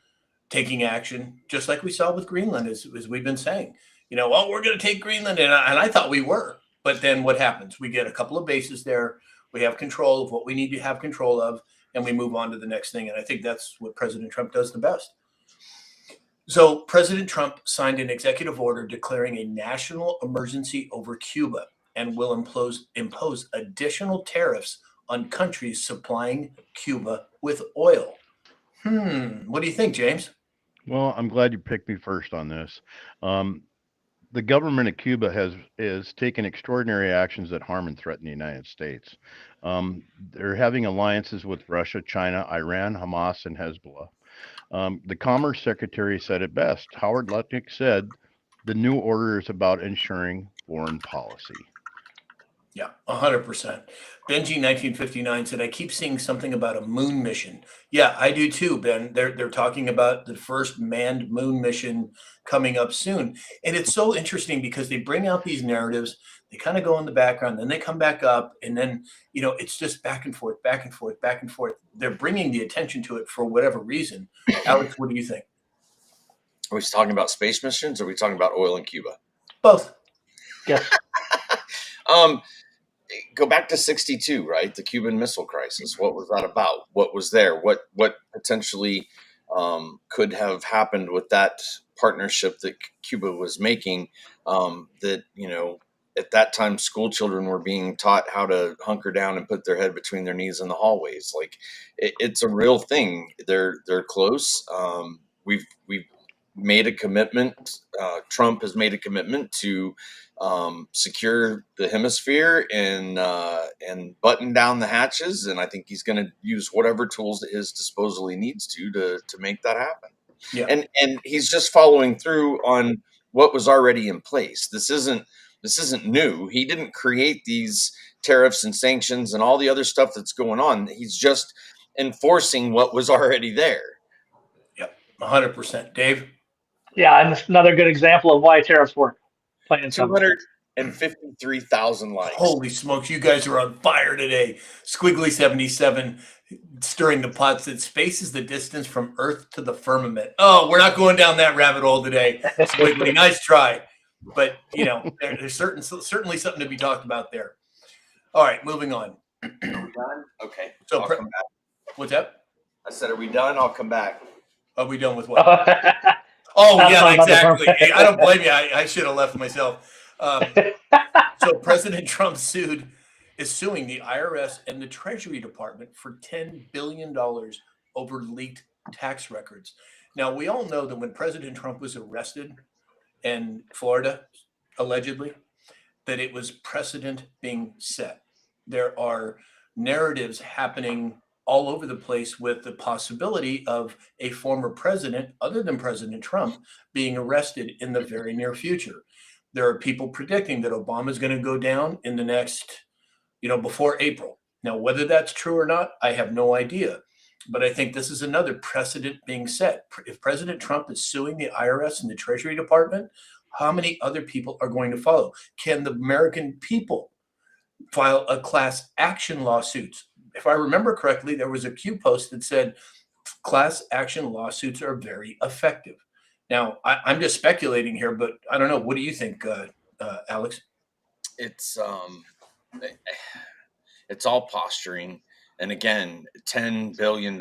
taking action, just like we saw with Greenland, as we've been saying. Oh, we're going to take Greenland, and I thought we were. But then what happens? We get a couple of bases there. We have control of what we need to have control of, and we move on to the next thing. And I think that's what President Trump does the best. So President Trump signed an executive order declaring a national emergency over Cuba and will impose additional tariffs on countries supplying Cuba with oil. What do you think, James? Well, I'm glad you picked me first on this. The government of Cuba has taken extraordinary actions that harm and threaten the United States. They're having alliances with Russia, China, Iran, Hamas, and Hezbollah. The Commerce Secretary said it best. Howard Lutnick said, the new order is about ensuring foreign policy. Yeah, 100%. Benji 1959 said, I keep seeing something about a moon mission. Yeah, I do too, Ben. They're talking about the first manned moon mission coming up soon. And it's so interesting because they bring out these narratives, they kind of go in the background, then they come back up, and then, it's just back and forth, back and forth, back and forth. They're bringing the attention to it for whatever reason. Alex, what do you think? Are we talking about space missions, or are we talking about oil in Cuba? Both. Yes. Go back to 62, right? The Cuban Missile Crisis. What was that about? What was there? What potentially could have happened with that partnership that Cuba was making? That at that time, school children were being taught how to hunker down and put their head between their knees in the hallways. Like it's a real thing. They're close. We've made a commitment. Trump has made a commitment to secure the hemisphere and button down the hatches. And I think he's going to use whatever tools at his disposal he needs to make that happen. Yeah. And he's just following through on what was already in place. This isn't new. He didn't create these tariffs and sanctions and all the other stuff that's going on. He's just enforcing what was already there. Yep. 100%. Dave? Yeah, and it's another good example of why tariffs work. 253,000 likes. Holy smokes, you guys are on fire today. Squiggly77 stirring the pot said, space is the distance from Earth to the firmament. Oh, we're not going down that rabbit hole today. Squiggly, nice try. But, there's certainly something to be talked about there. All right, moving on. Are we done? Okay. So, I'll come back. What's that? I said, are we done? I'll come back. Are we done with what? Oh, yeah, exactly. Hey, I don't blame you. I should have left myself. So President Trump is suing the IRS and the Treasury Department for $10 billion over leaked tax records. Now, we all know that when President Trump was arrested in Florida, allegedly, that it was precedent being set. There are narratives happening all over the place with the possibility of a former president, other than President Trump, being arrested in the very near future. There are people predicting that Obama is going to go down in the next, before April. Now, whether that's true or not, I have no idea. But I think this is another precedent being set. If President Trump is suing the IRS and the Treasury Department, how many other people are going to follow? Can the American people file a class action lawsuit? If I remember correctly, there was a Q post that said class action lawsuits are very effective. Now, I'm just speculating here, but I don't know. What do you think, Alex? It's all posturing. And again, $10 billion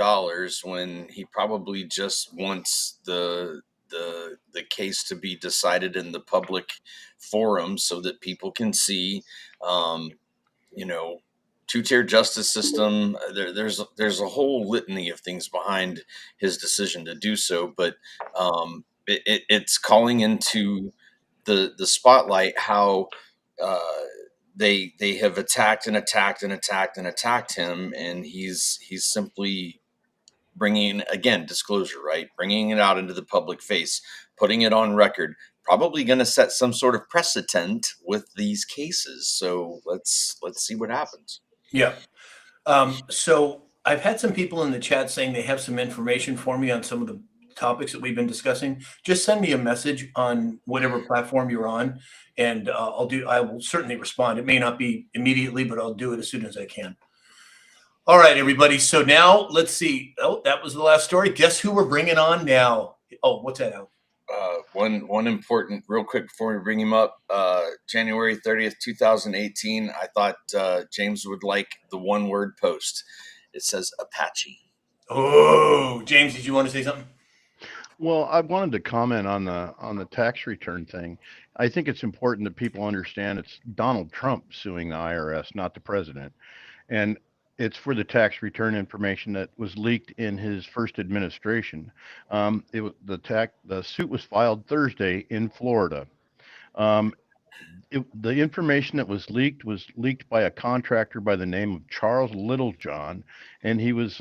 when he probably just wants the case to be decided in the public forum so that people can see, two-tier justice system. There's a whole litany of things behind his decision to do so, but it's calling into the spotlight how they have attacked and attacked and attacked and attacked him, and he's simply bringing, again, disclosure, right? Bringing it out into the public face, putting it on record, probably going to set some sort of precedent with these cases. So let's see what happens. Yeah. So I've had some people in the chat saying they have some information for me on some of the topics that we've been discussing. Just send me a message on whatever platform you're on, and I will certainly respond. It may not be immediately, but I'll do it as soon as I can. All right, everybody. So now let's see. Oh, that was the last story. Guess who we're bringing on now? Oh, what's that, Al? One important, real quick before we bring him up, January 30th, 2018, I thought James would like the one-word post. It says Apache. Oh, James, did you want to say something? Well, I wanted to comment on the tax return thing. I think it's important that people understand it's Donald Trump suing the IRS, not the president. And it's for the tax return information that was leaked in his first administration. The suit was filed Thursday in Florida. The information that was leaked by a contractor by the name of Charles Littlejohn, and he was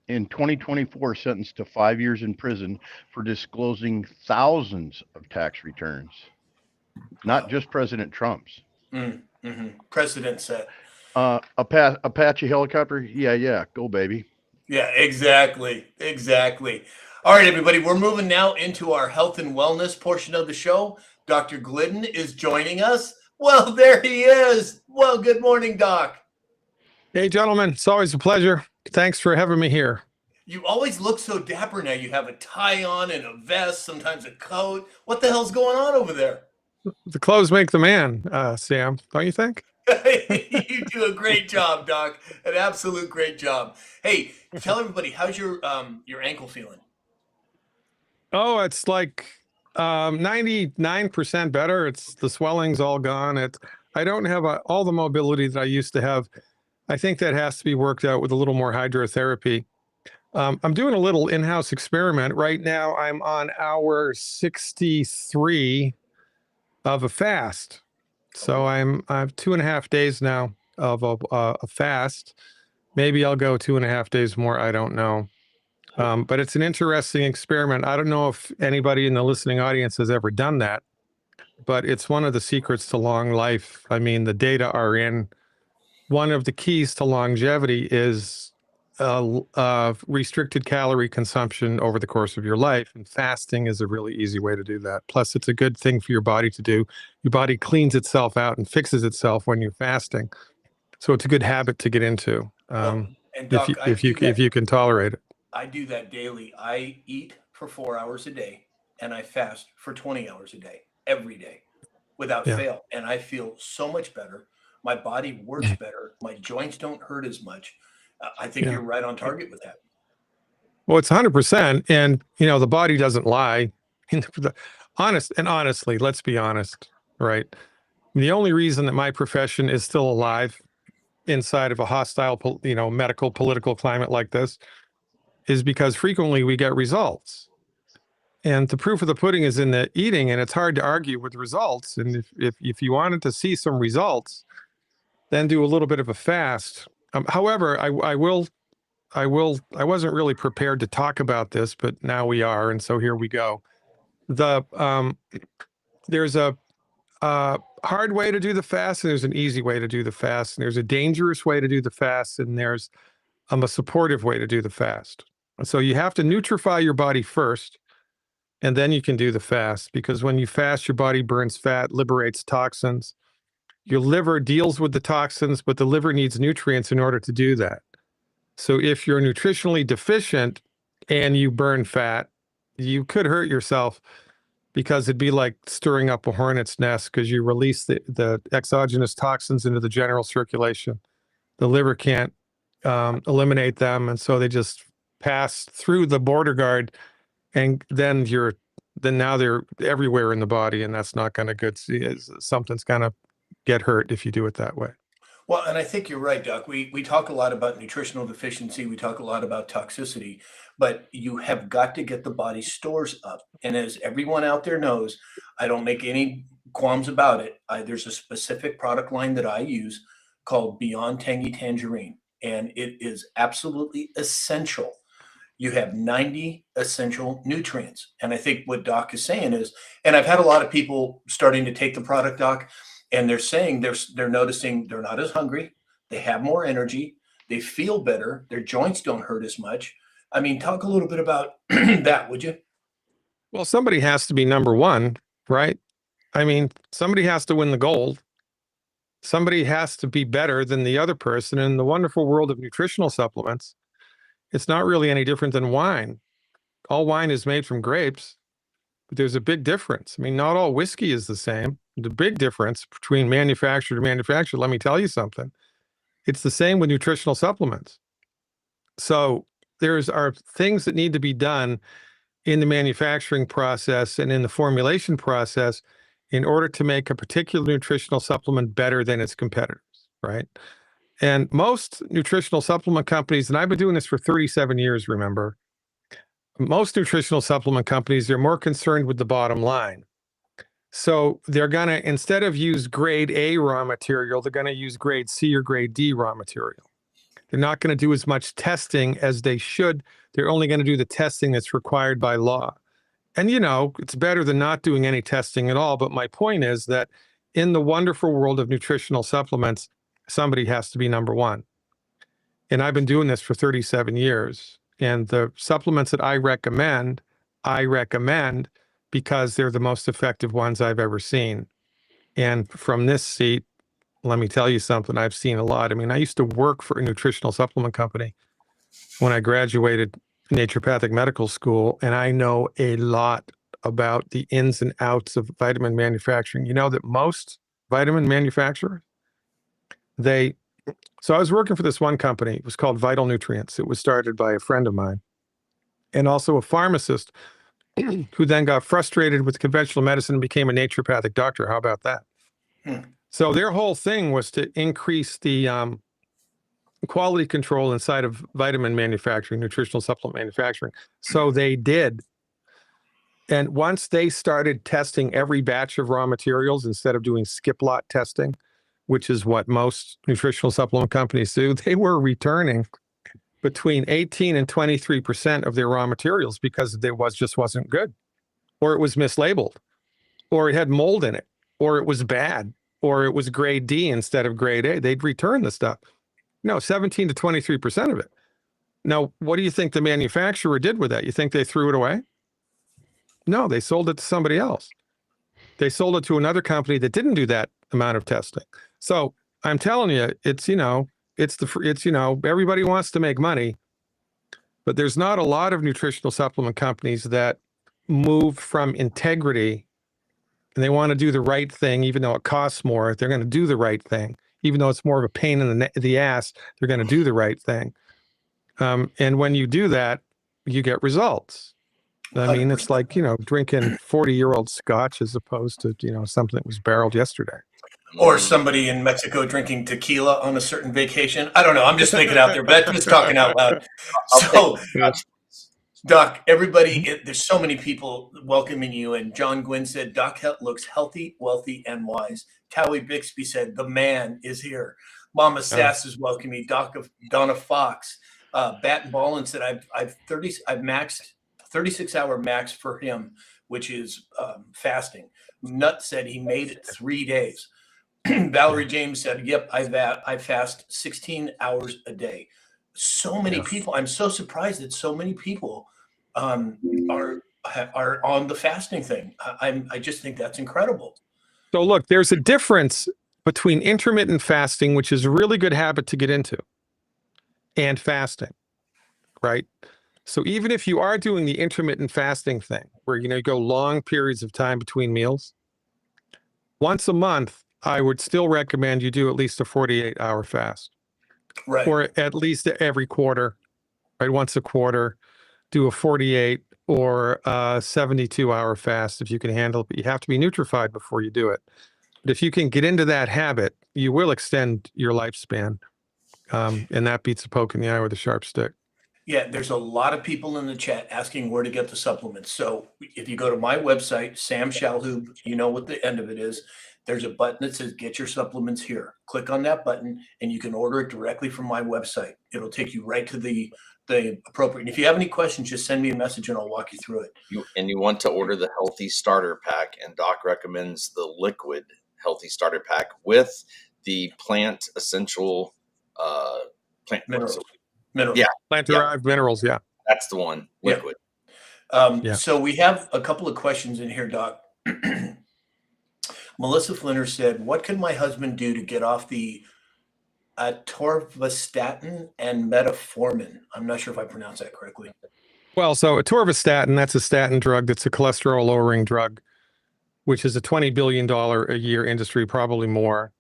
in 2024 sentenced to 5 years in prison for disclosing thousands of tax returns, not just President Trump's. Precedent set. Apache helicopter, yeah, go baby. Yeah, exactly. All right, everybody, we're moving now into our health and wellness portion of the show. Dr. Glidden is joining us. Well, there he is. Well, good morning, Doc. Hey, gentlemen, it's always a pleasure. Thanks for having me here. You always look so dapper now. You have a tie on and a vest, sometimes a coat. What the hell's going on over there? The clothes make the man, Sam, don't you think? You do a great job, Doc. An absolute great job. Hey, tell everybody, how's your ankle feeling? Oh, it's like 99% better. It's the swelling's all gone. I don't have all the mobility that I used to have. I think that has to be worked out with a little more hydrotherapy. I'm doing a little in-house experiment right now. I'm on hour 63 of a fast. So I have 2.5 days now of a fast. Maybe I'll go 2.5 days more. I don't know. But it's an interesting experiment. I don't know if anybody in the listening audience has ever done that, but it's one of the secrets to long life. I mean, the data are in. One of the keys to longevity is restricted calorie consumption over the course of your life. And fasting is a really easy way to do that. Plus, it's a good thing for your body to do. Your body cleans itself out and fixes itself when you're fasting. So it's a good habit to get into And Doc, if you can tolerate it. I do that daily. I eat for 4 hours a day and I fast for 20 hours a day, every day, without fail. And I feel so much better. My body works better. My joints don't hurt as much. I think you're right on target with that. Well, it's 100%. And, the body doesn't lie. Honestly, let's be honest, right? The only reason that my profession is still alive inside of a hostile, medical, political climate like this is because frequently we get results. And the proof of the pudding is in the eating, and it's hard to argue with results. And if you wanted to see some results, then do a little bit of a fast. However, I will I wasn't really prepared to talk about this, but now we are, and so here we go. There's a hard way to do the fast, and there's an easy way to do the fast, and there's a dangerous way to do the fast, and there's a supportive way to do the fast. So you have to nutrify your body first, and then you can do the fast, because when you fast, your body burns fat, liberates toxins. Your liver deals with the toxins, but the liver needs nutrients in order to do that. So if you're nutritionally deficient and you burn fat, you could hurt yourself, because it'd be like stirring up a hornet's nest, because you release the exogenous toxins into the general circulation. The liver can't eliminate them, and so they just pass through the border guard, and then now they're everywhere in the body, and that's not going to good. Something's going to get hurt if you do it that way. Well, and I think you're right, Doc. We talk a lot about nutritional deficiency. We talk a lot about toxicity, but you have got to get the body stores up. And as everyone out there knows, I don't make any qualms about it. There's a specific product line that I use called Beyond Tangy Tangerine, and it is absolutely essential. You have 90 essential nutrients. And I think what Doc is saying is, and I've had a lot of people starting to take the product, Doc, and they're saying they're noticing they're not as hungry, they have more energy, they feel better, their joints don't hurt as much. I mean, talk a little bit about that, would you? Well, somebody has to be number one, right? I mean, somebody has to win the gold. Somebody has to be better than the other person. In the wonderful world of nutritional supplements, it's not really any different than wine. All wine is made from grapes, but there's a big difference. I mean, not all whiskey is the same. The big difference between manufacturer to manufacturer, let me tell you something. It's the same with nutritional supplements. So are things that need to be done in the manufacturing process and in the formulation process in order to make a particular nutritional supplement better than its competitors, right? And most nutritional supplement companies, and I've been doing this for 37 years, remember, most nutritional supplement companies, they're more concerned with the bottom line. So they're going to, instead of use grade A raw material, they're going to use grade C or grade D raw material. They're not going to do as much testing as they should. They're only going to do the testing that's required by law. And, it's better than not doing any testing at all. But my point is that in the wonderful world of nutritional supplements, somebody has to be number one. And I've been doing this for 37 years. And the supplements that I recommend because they're the most effective ones I've ever seen. And from this seat, let me tell you something, I've seen a lot. I mean, I used to work for a nutritional supplement company when I graduated naturopathic medical school, and I know a lot about the ins and outs of vitamin manufacturing. You know that most vitamin manufacturers, so I was working for this one company. It was called Vital Nutrients. It was started by a friend of mine and also a pharmacist who then got frustrated with conventional medicine and became a naturopathic doctor. How about that? So their whole thing was to increase the quality control inside of vitamin manufacturing, nutritional supplement manufacturing. So they did. And once they started testing every batch of raw materials instead of doing skip lot testing, which is what most nutritional supplement companies do, they were returning between 18 and 23% of their raw materials because they just wasn't good, or it was mislabeled, or it had mold in it, or it was bad, or it was grade D instead of grade A. They'd return the stuff. No, 17 to 23% of it. Now, what do you think the manufacturer did with that? You think they threw it away? No, they sold it to somebody else. They sold it to another company that didn't do that amount of testing. So I'm telling you, everybody wants to make money, but there's not a lot of nutritional supplement companies that move from integrity, and they want to do the right thing, even though it costs more. They're going to do the right thing, even though it's more of a pain in the ass. They're going to do the right thing. And when you do that, you get results. I mean, it's like, drinking 40-year-old scotch as opposed to, something that was barreled yesterday. Or somebody in Mexico drinking tequila on a certain vacation. I don't know. I'm just thinking out there, but just talking out loud. So, Doc, everybody, there's so many people welcoming you. And John Gwynn said, Doc looks healthy, wealthy, and wise. Towie Bixby said, the man is here. Mama Sass is welcoming you. Donna Fox. bat and ball and said I've maxed 36-hour max for him, which is fasting. Nut said he made it 3 days. Valerie James said, "Yep, I fast 16 hours a day." So many people. I'm so surprised that so many people are on the fasting thing. I just think that's incredible. So look, there's a difference between intermittent fasting, which is a really good habit to get into, and fasting, right? So even if you are doing the intermittent fasting thing, where you go long periods of time between meals, once a month, I would still recommend you do at least a 48-hour fast, Right. or at least every quarter, right? Once a quarter, do a 48 or a 72-hour fast if you can handle it. But you have to be nutrified before you do it. But if you can get into that habit, you will extend your lifespan, and that beats a poke in the eye with a sharp stick. Yeah, there's a lot of people in the chat asking where to get the supplements. So if you go to my website, Sam Shalhoub, you know what the end of it is. There's a button that says get your supplements here. Click on that button and you can order it directly from my website. It'll take you right to the appropriate. And if you have any questions, just send me a message and I'll walk you through it. You want to order the Healthy Starter Pack, and Doc recommends the liquid Healthy Starter Pack with the plant essential plant Minerals. Yeah. Plant-derived minerals, yeah. That's the one, liquid. Yeah. So we have a couple of questions in here, Doc. Melissa Flinner said, "What can my husband do to get off the atorvastatin and metformin?" I'm not sure if I pronounced that correctly. Well, so atorvastatin, that's a statin drug that's a cholesterol-lowering drug, which is a $20 billion a year industry, probably more,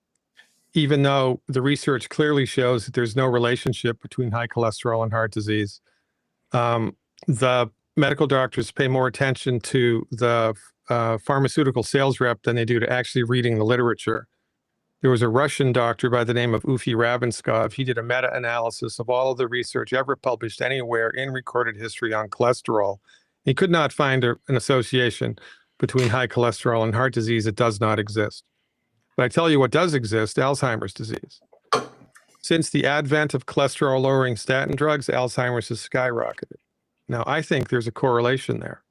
even though the research clearly shows that there's no relationship between high cholesterol and heart disease. The medical doctors pay more attention to the pharmaceutical sales rep than they do to actually reading the literature. There was a Russian doctor by the name of Ufi Rabenskov. He did a meta-analysis of all of the research ever published anywhere in recorded history on cholesterol. He could not find an association between high cholesterol and heart disease. It does not exist. But I tell you what does exist, Alzheimer's disease. Since the advent of cholesterol-lowering statin drugs, Alzheimer's has skyrocketed. Now, I think there's a correlation there.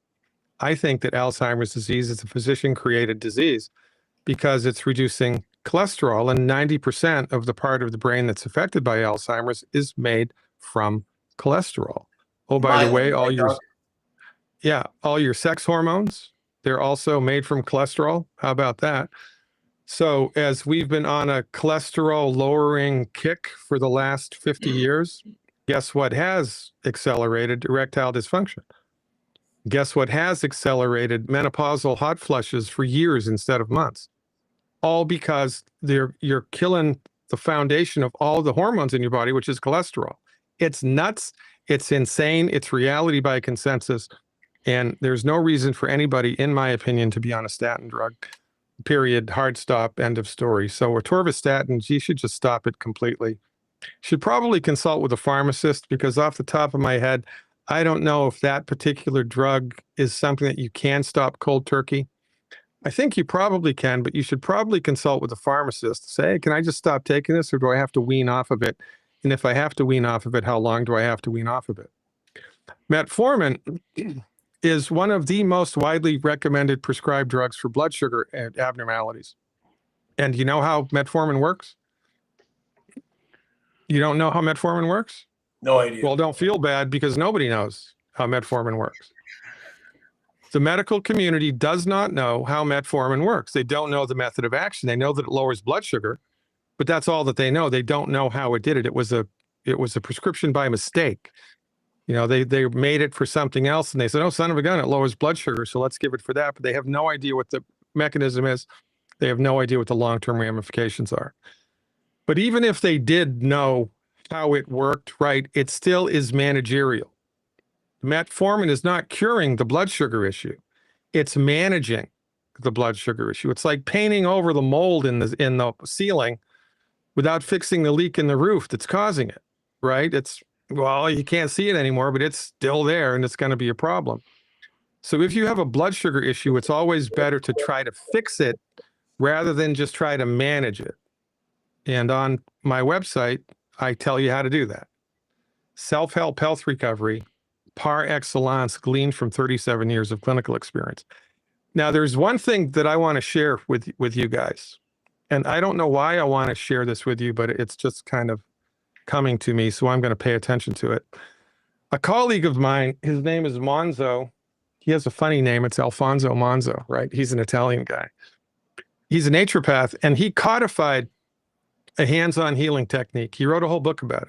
I think that Alzheimer's disease is a physician-created disease because it's reducing cholesterol, and 90% of the part of the brain that's affected by Alzheimer's is made from cholesterol. Oh, by the way, all your sex hormones, they're also made from cholesterol. How about that? So as we've been on a cholesterol lowering kick for the last 50 years, guess what has accelerated erectile dysfunction? Guess what has accelerated menopausal hot flushes for years instead of months? All because you're killing the foundation of all the hormones in your body, which is cholesterol. It's nuts. It's insane. It's reality by consensus. And there's no reason for anybody, in my opinion, to be on a statin drug. Period. Hard stop. End of story. So atorvastatin, you should just stop it completely. Should probably consult with a pharmacist, because off the top of my head, I don't know if that particular drug is something that you can stop cold turkey. I think you probably can, but you should probably consult with a pharmacist. Say, hey, can I just stop taking this, or do I have to wean off of it? And if I have to wean off of it, how long do I have to wean off of it? Metformin is one of the most widely recommended prescribed drugs for blood sugar abnormalities. And you know how metformin works? You don't know how metformin works? No idea. Well, don't feel bad, because nobody knows how metformin works. The medical community does not know how metformin works. They don't know the method of action. They know that it lowers blood sugar, but that's all that they know. They don't know how it did it. It was a prescription by mistake. They made it for something else, and they said, "Oh, son of a gun, it lowers blood sugar, so let's give it for that." But they have no idea what the mechanism is. They have no idea what the long-term ramifications are. But even if they did know how it worked, right, it still is managerial. Metformin is not curing the blood sugar issue. It's managing the blood sugar issue. It's like painting over the mold in the ceiling without fixing the leak in the roof that's causing it, right? Well, you can't see it anymore, but it's still there, and it's going to be a problem. So if you have a blood sugar issue, it's always better to try to fix it rather than just try to manage it. And on my website, I tell you how to do that. self-help health recovery par excellence, gleaned from 37 years of clinical experience. Now, there's one thing that I want to share with you guys, and I don't know why I want to share this with you, but it's just kind of coming to me, so I'm going to pay attention to it. A colleague of mine, his name is Monzo. He has a funny name. It's Alfonso Monzo, right? He's an Italian guy. He's a naturopath, and he codified a hands-on healing technique. He wrote a whole book about it.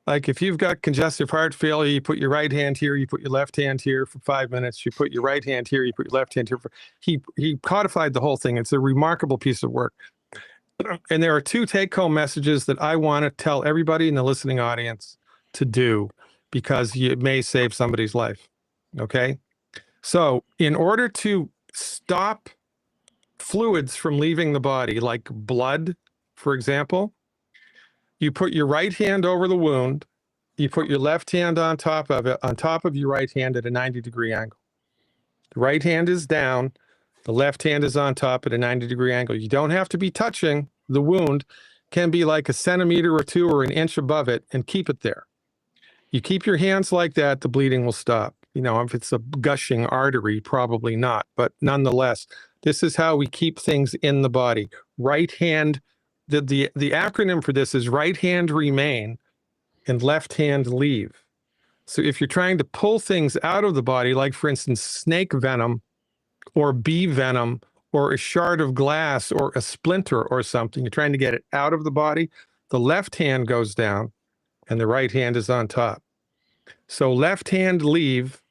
Like if you've got congestive heart failure, you put your right hand here, you put your left hand here for 5 minutes, you put your right hand here, you put your left hand here. He codified the whole thing. It's a remarkable piece of work. And there are two take-home messages that I want to tell everybody in the listening audience to do, because it may save somebody's life. Okay? So in order to stop fluids from leaving the body, like blood, for example, you put your right hand over the wound, you put your left hand on top of it, on top of your right hand at a 90-degree angle. The right hand is down, the left hand is on top at a 90-degree angle. You don't have to be touching the wound, can be like a centimeter or 2 or an inch above it, and keep it there. You keep your hands like that, the bleeding will stop. You know, if it's a gushing artery, probably not, but nonetheless, this is how we keep things in the body. Right hand, the acronym for this is right hand remain and left hand leave. So if you're trying to pull things out of the body, like for instance, snake venom or bee venom or a shard of glass or a splinter or something, you're trying to get it out of the body, the left hand goes down and the right hand is on top. So left hand leave,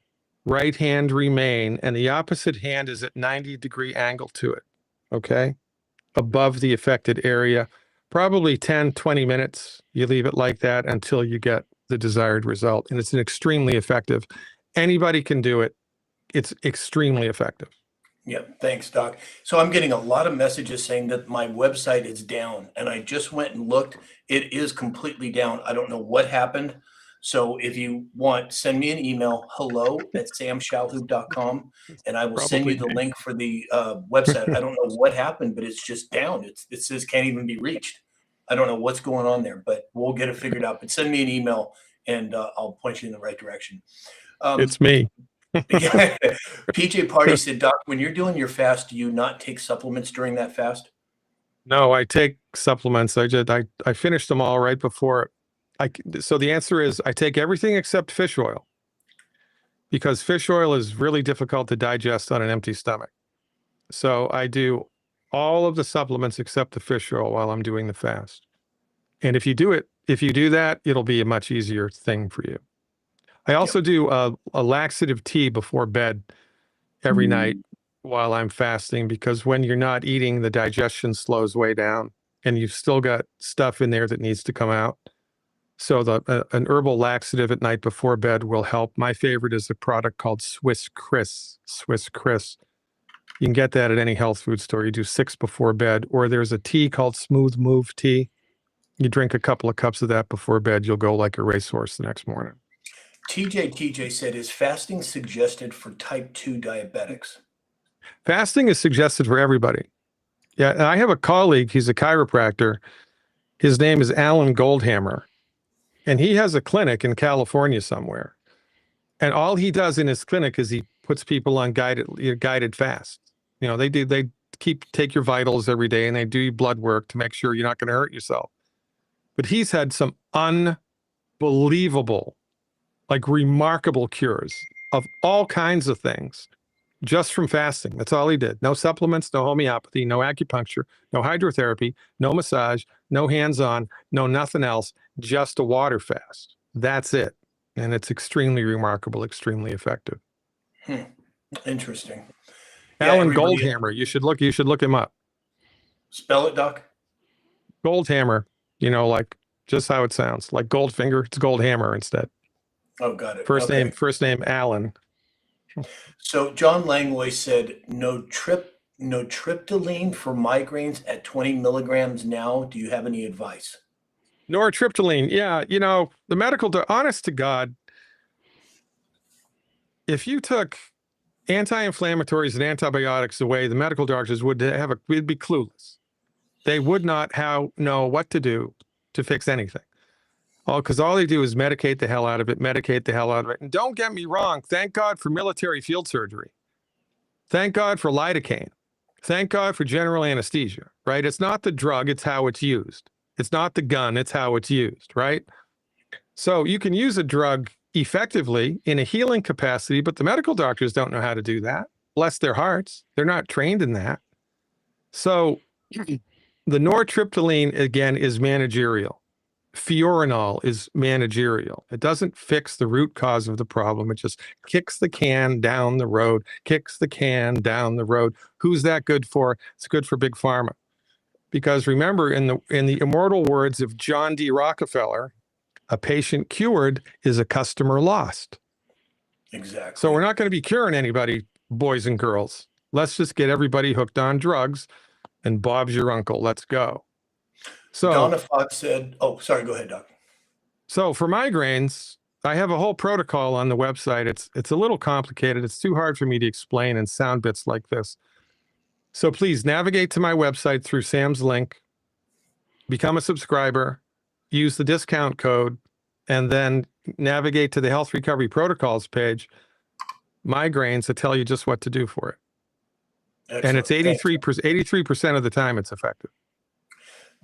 right hand remain, and the opposite hand is at 90-degree angle to it, okay? Above the affected area, probably 10, 20 minutes. You leave it like that until you get the desired result. And it's an extremely effective. Anybody can do it. It's extremely effective. Yeah, thanks, Doc. So I'm getting a lot of messages saying that my website is down, and I just went and looked. It is completely down. I don't know what happened. So if you want, send me an email, hello@samshalhoub.com, and I will send you the link for the website. I don't know what happened, but it's just down. It says can't even be reached. I don't know what's going on there, but we'll get it figured out. But send me an email, and I'll point you in the right direction. It's me. Yeah. PJ Party said, Doc, when you're doing your fast, do you not take supplements during that fast? No, I take supplements. I finished them all right before. So the answer is I take everything except fish oil, because fish oil is really difficult to digest on an empty stomach. So I do all of the supplements except the fish oil while I'm doing the fast. And if you do that, it'll be a much easier thing for you. I also do a laxative tea before bed every night while I'm fasting, because when you're not eating, the digestion slows way down and you've still got stuff in there that needs to come out. So an herbal laxative at night before bed will help. My favorite is a product called Swiss Chris. Swiss Chris. You can get that at any health food store. You do 6 before bed, or there's a tea called Smooth Move tea. You drink a couple of cups of that before bed. You'll go like a racehorse the next morning. TJ said, is fasting suggested for type 2 diabetics? Fasting is suggested for everybody. Yeah, and I have a colleague, he's a chiropractor. His name is Alan Goldhammer, and he has a clinic in California somewhere. And all he does in his clinic is he puts people on guided fast. You know, they take your vitals every day, and they do your blood work to make sure you're not going to hurt yourself. But he's had some unbelievable, like remarkable cures of all kinds of things just from fasting. That's all he did. No supplements, no homeopathy, no acupuncture, no hydrotherapy, no massage, no hands-on, no nothing else, just a water fast. That's it. And it's extremely remarkable, extremely effective. Interesting. Alan Goldhammer, you should look him up. Spell it, Doc. Goldhammer, like just how it sounds, like Goldfinger, it's Goldhammer instead. Oh, got it. First name Alan. So John Langlois said, no tryptoline for migraines at 20 milligrams now. Do you have any advice? Nortriptyline. Yeah. The medical, honest to God, if you took anti-inflammatories and antibiotics away, the medical doctors would be clueless. They would not know what to do to fix anything. Because all they do is medicate the hell out of it, medicate the hell out of it. And don't get me wrong, thank God for military field surgery. Thank God for lidocaine. Thank God for general anesthesia, right? It's not the drug, it's how it's used. It's not the gun, it's how it's used, right? So you can use a drug effectively in a healing capacity, but the medical doctors don't know how to do that. Bless their hearts. They're not trained in that. So the nortriptyline, again, is managerial. Fiorinol is managerial. It doesn't fix the root cause of the problem. It just kicks the can down the road, kicks the can down the road. Who's that good for? It's good for Big Pharma. Because remember, in the immortal words of John D. Rockefeller, a patient cured is a customer lost. Exactly. So we're not going to be curing anybody, boys and girls. Let's just get everybody hooked on drugs, and Bob's your uncle. Let's go. So Donna Fox said, oh, sorry, go ahead, Doc. So for migraines, I have a whole protocol on the website. It's a little complicated. It's too hard for me to explain in sound bits like this. So please navigate to my website through Sam's link, become a subscriber, use the discount code, and then navigate to the Health Recovery Protocols page, migraines, to tell you just what to do for it. Excellent. And it's 83% of the time it's effective.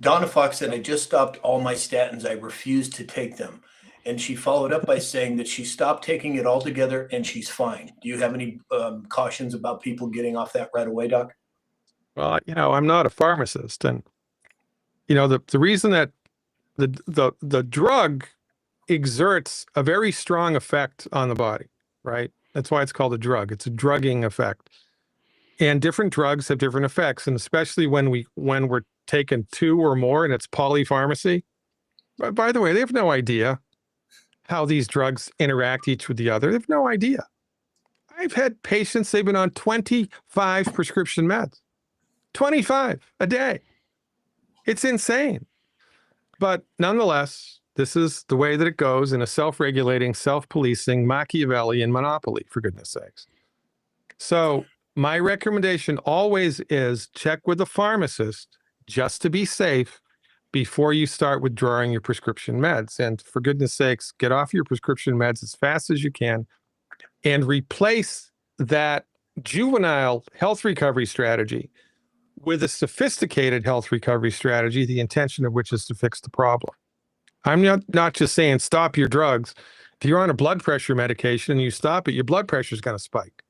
Donna Fox said, I just stopped all my statins. I refused to take them. And she followed up by saying that she stopped taking it altogether and she's fine. Do you have any cautions about people getting off that right away, Doc? Well, I'm not a pharmacist. And, the reason that the drug exerts a very strong effect on the body, right? That's why it's called a drug. It's a drugging effect. And different drugs have different effects. And especially when we're taking two or more and it's polypharmacy. By the way, they have no idea how these drugs interact each with the other. They have no idea. I've had patients, they've been on 25 prescription meds, 25 a day. It's insane. But nonetheless, this is the way that it goes in a self-regulating, self-policing Machiavellian monopoly, for goodness sakes. So my recommendation always is check with a pharmacist just to be safe before you start withdrawing your prescription meds. And for goodness sakes, get off your prescription meds as fast as you can and replace that juvenile health recovery strategy with a sophisticated health recovery strategy, the intention of which is to fix the problem. I'm not just saying stop your drugs. If you're on a blood pressure medication and you stop it, your blood pressure is going to spike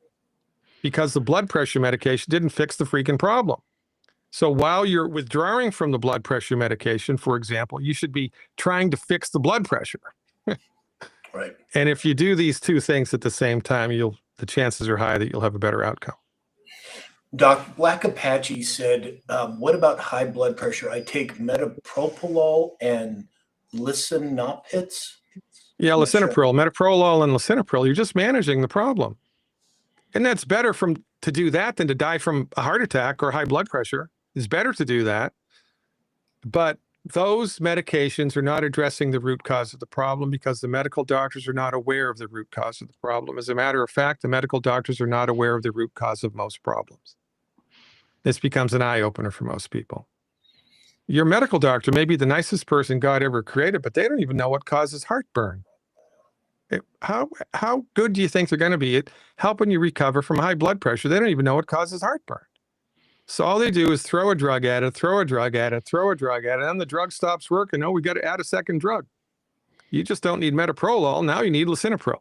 because the blood pressure medication didn't fix the freaking problem. So while you're withdrawing from the blood pressure medication, for example, you should be trying to fix the blood pressure. Right. And if you do these two things at the same time, the chances are high that you'll have a better outcome. Doc, Black Apache said, what about high blood pressure? I take metoprolol and lisinopril. Yeah, lisinopril, metoprolol and lisinopril, you're just managing the problem. And that's better to do that than to die from a heart attack or high blood pressure. It's better to do that. But those medications are not addressing the root cause of the problem because the medical doctors are not aware of the root cause of the problem. As a matter of fact, the medical doctors are not aware of the root cause of most problems. This becomes an eye-opener for most people. Your medical doctor may be the nicest person God ever created, but they don't even know what causes heartburn. How good do you think they're going to be at helping you recover from high blood pressure? They don't even know what causes heartburn. So all they do is throw a drug at it, throw a drug at it, throw a drug at it, and then the drug stops working. Oh, we got to add a second drug. You just don't need metoprolol. Now you need lisinopril.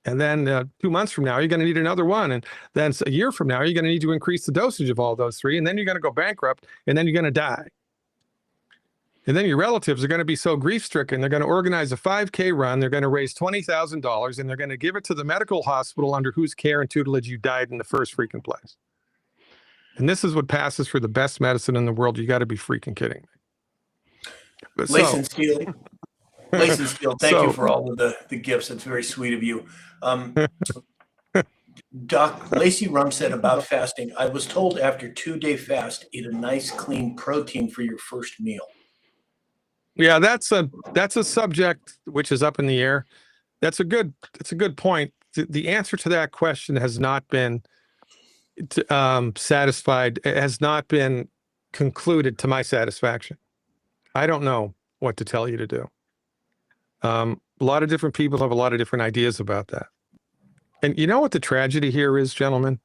And then 2 months from now, you're going to need another one. And then a year from now, you're going to need to increase the dosage of all those three. And then you're going to go bankrupt, and then you're going to die. And then your relatives are going to be so grief-stricken, they're going to organize a 5K run, they're going to raise $20,000, and they're going to give it to the medical hospital under whose care and tutelage you died in the first freaking place. And this is what passes for the best medicine in the world. You got to be freaking kidding me. Layson Steele, thank you for all of the gifts. It's very sweet of you. Doc, Lacey Rum said about fasting, I was told after 2-day fast, eat a nice clean protein for your first meal. Yeah, that's a subject which is up in the air. It's a good point. The answer to that question has not been satisfied. It has not been concluded to my satisfaction. I don't know what to tell you to do. A lot of different people have a lot of different ideas about that. And you know what the tragedy here is, gentlemen?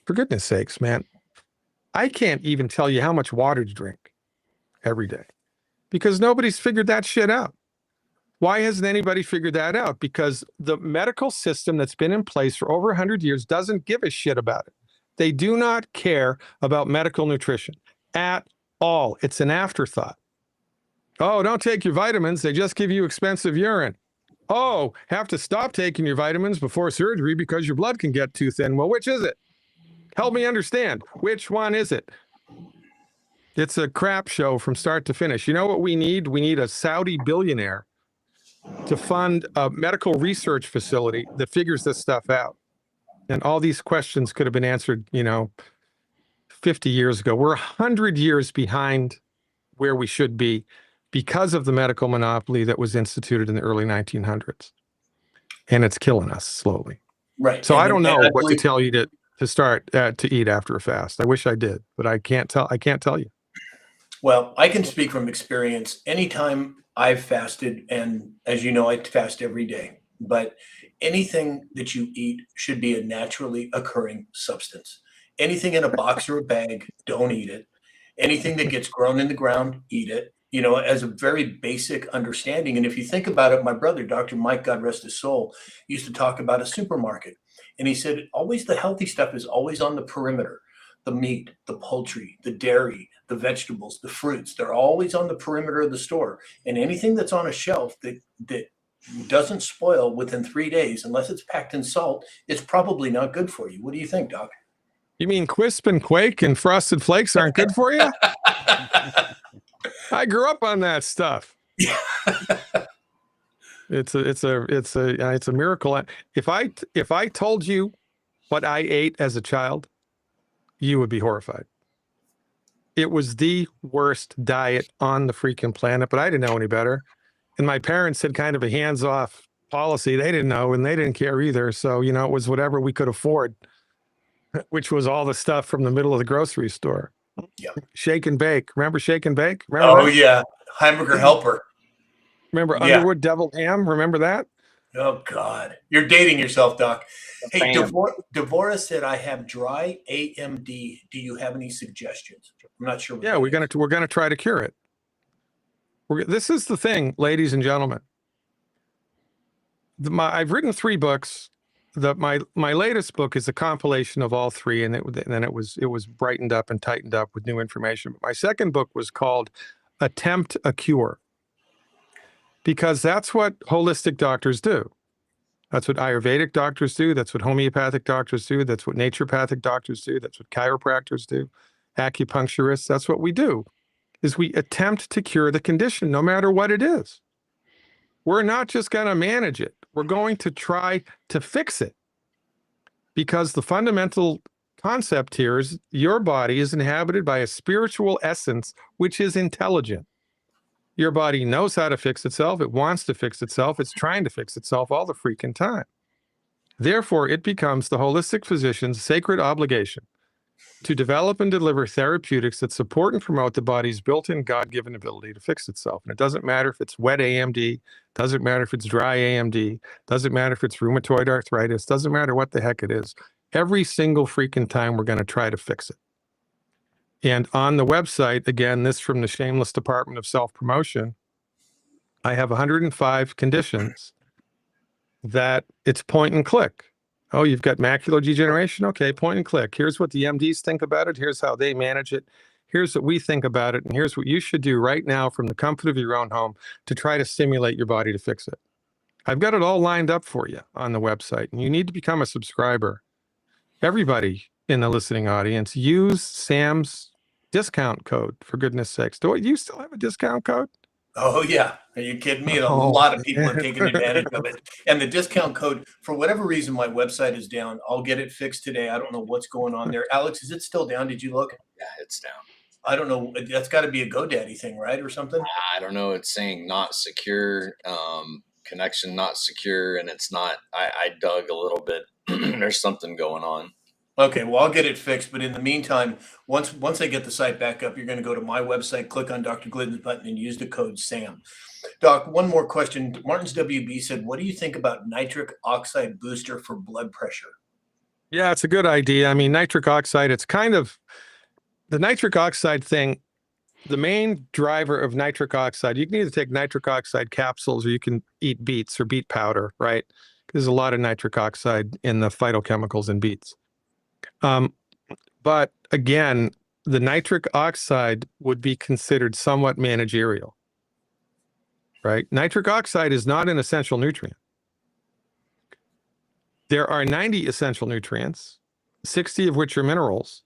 For goodness sakes, man, I can't even tell you how much water to drink every day because nobody's figured that shit out. Why hasn't anybody figured that out? Because the medical system that's been in place for over 100 years doesn't give a shit about it. They do not care about medical nutrition at all. It's an afterthought. Oh, don't take your vitamins. They just give you expensive urine. Oh, have to stop taking your vitamins before surgery because your blood can get too thin. Well, which is it? Help me understand. Which one is it? It's a crap show from start to finish. You know what we need? We need a Saudi billionaire to fund a medical research facility that figures this stuff out. And all these questions could have been answered, 50 years ago. We're 100 years behind where we should be because of the medical monopoly that was instituted in the early 1900s. And it's killing us slowly. Right. So And I don't know I what to believe- tell you to start to eat after a fast. I wish I did, but I can't tell you. Well, I can speak from experience. Anytime I've fasted, and as you know, I fast every day, but anything that you eat should be a naturally occurring substance. Anything in a box or a bag, don't eat it. Anything that gets grown in the ground, eat it, as a very basic understanding. And if you think about it, my brother, Dr. Mike, God rest his soul, used to talk about a supermarket. And he said, always the healthy stuff is always on the perimeter. The meat, the poultry, the dairy, the vegetables, the fruits, they're always on the perimeter of the store. And anything that's on a shelf that doesn't spoil within 3 days, unless it's packed in salt, it's probably not good for you. What do you think, Doc? You mean Quisp and Quake and Frosted Flakes aren't good for you? I grew up on that stuff. It's a miracle. If I told you what I ate as a child, you would be horrified. It was the worst diet on the freaking planet, but I didn't know any better. And my parents had kind of a hands-off policy. They didn't know, and they didn't care either. So, it was whatever we could afford, which was all the stuff from the middle of the grocery store. Yeah. Shake and bake. Remember Shake and Bake? Remember Oh, that? yeah. Hamburger helper. Remember Yeah. Underwood deviled ham? Remember that? Oh, God. You're dating yourself, Doc. Hey, Bam. Devora said, I have dry AMD. Do you have any suggestions? I'm not sure. What Yeah, that we're is. gonna try to cure it. This is the thing, ladies and gentlemen. I've written 3 books. My latest book is a compilation of all 3, and then it was brightened up and tightened up with new information. But my second book was called Attempt a Cure, because that's what holistic doctors do. That's what Ayurvedic doctors do. That's what homeopathic doctors do. That's what naturopathic doctors do. That's what chiropractors do. Acupuncturists, that's what we do, is we attempt to cure the condition no matter what it is. We're not just going to manage it. We're going to try to fix it, because the fundamental concept here is your body is inhabited by a spiritual essence, which is intelligent. Your body knows how to fix itself. It wants to fix itself. It's trying to fix itself all the freaking time. Therefore, it becomes the holistic physician's sacred obligation to develop and deliver therapeutics that support and promote the body's built-in God-given ability to fix itself. And it doesn't matter if it's wet AMD, doesn't matter if it's dry AMD, doesn't matter if it's rheumatoid arthritis, doesn't matter what the heck it is. Every single freaking time we're going to try to fix it. And on the website, again, this from the shameless department of self-promotion, I have 105 conditions that it's point and click. Oh, you've got macular degeneration? Okay, point and click. Here's what the MDs think about it. Here's how they manage it. Here's what we think about it. And here's what you should do right now from the comfort of your own home to try to stimulate your body to fix it. I've got it all lined up for you on the website, and you need to become a subscriber. Everybody in the listening audience, use Sam's discount code, for goodness sakes. Do you still have a discount code? Oh, yeah. Are you kidding me? And a Oh, lot of people have man. taken advantage of it. And the discount code, for whatever reason, my website is down. I'll get it fixed today. I don't know what's going on there. Alex, is it still down? Did you look? Yeah, it's down. I don't know. That's got to be a GoDaddy thing, right? Or something? I don't know. It's saying not secure, connection not secure, and it's not. I dug a little bit. There's something going on. Okay, well, I'll get it fixed, but in the meantime, once I get the site back up, you're going to go to my website, click on Dr. Glidden's button, and use the code SAM. Doc, one more question. Martin's WB said, "What do you think about nitric oxide booster for blood pressure?" Yeah, it's a good idea. I mean, nitric oxide, it's kind of the nitric oxide thing. The main driver of nitric oxide, you can either take nitric oxide capsules or you can eat beets or beet powder, right? There's a lot of nitric oxide in the phytochemicals in beets. But again, the nitric oxide would be considered somewhat managerial, right? Nitric oxide is not an essential nutrient. There are 90 essential nutrients, 60 of which are minerals,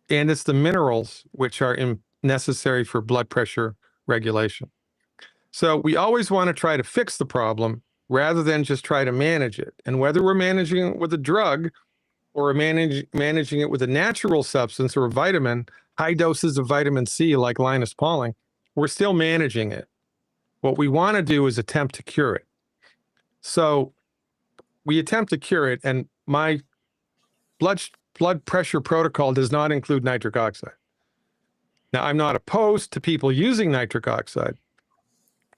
and it's the minerals which are necessary for blood pressure regulation. So we always want to try to fix the problem rather than just try to manage it. And whether we're managing it with a drug or managing it with a natural substance or a vitamin, high doses of vitamin C like Linus Pauling, we're still managing it. What we want to do is attempt to cure it. So we attempt to cure it, and my blood pressure protocol does not include nitric oxide. Now, I'm not opposed to people using nitric oxide,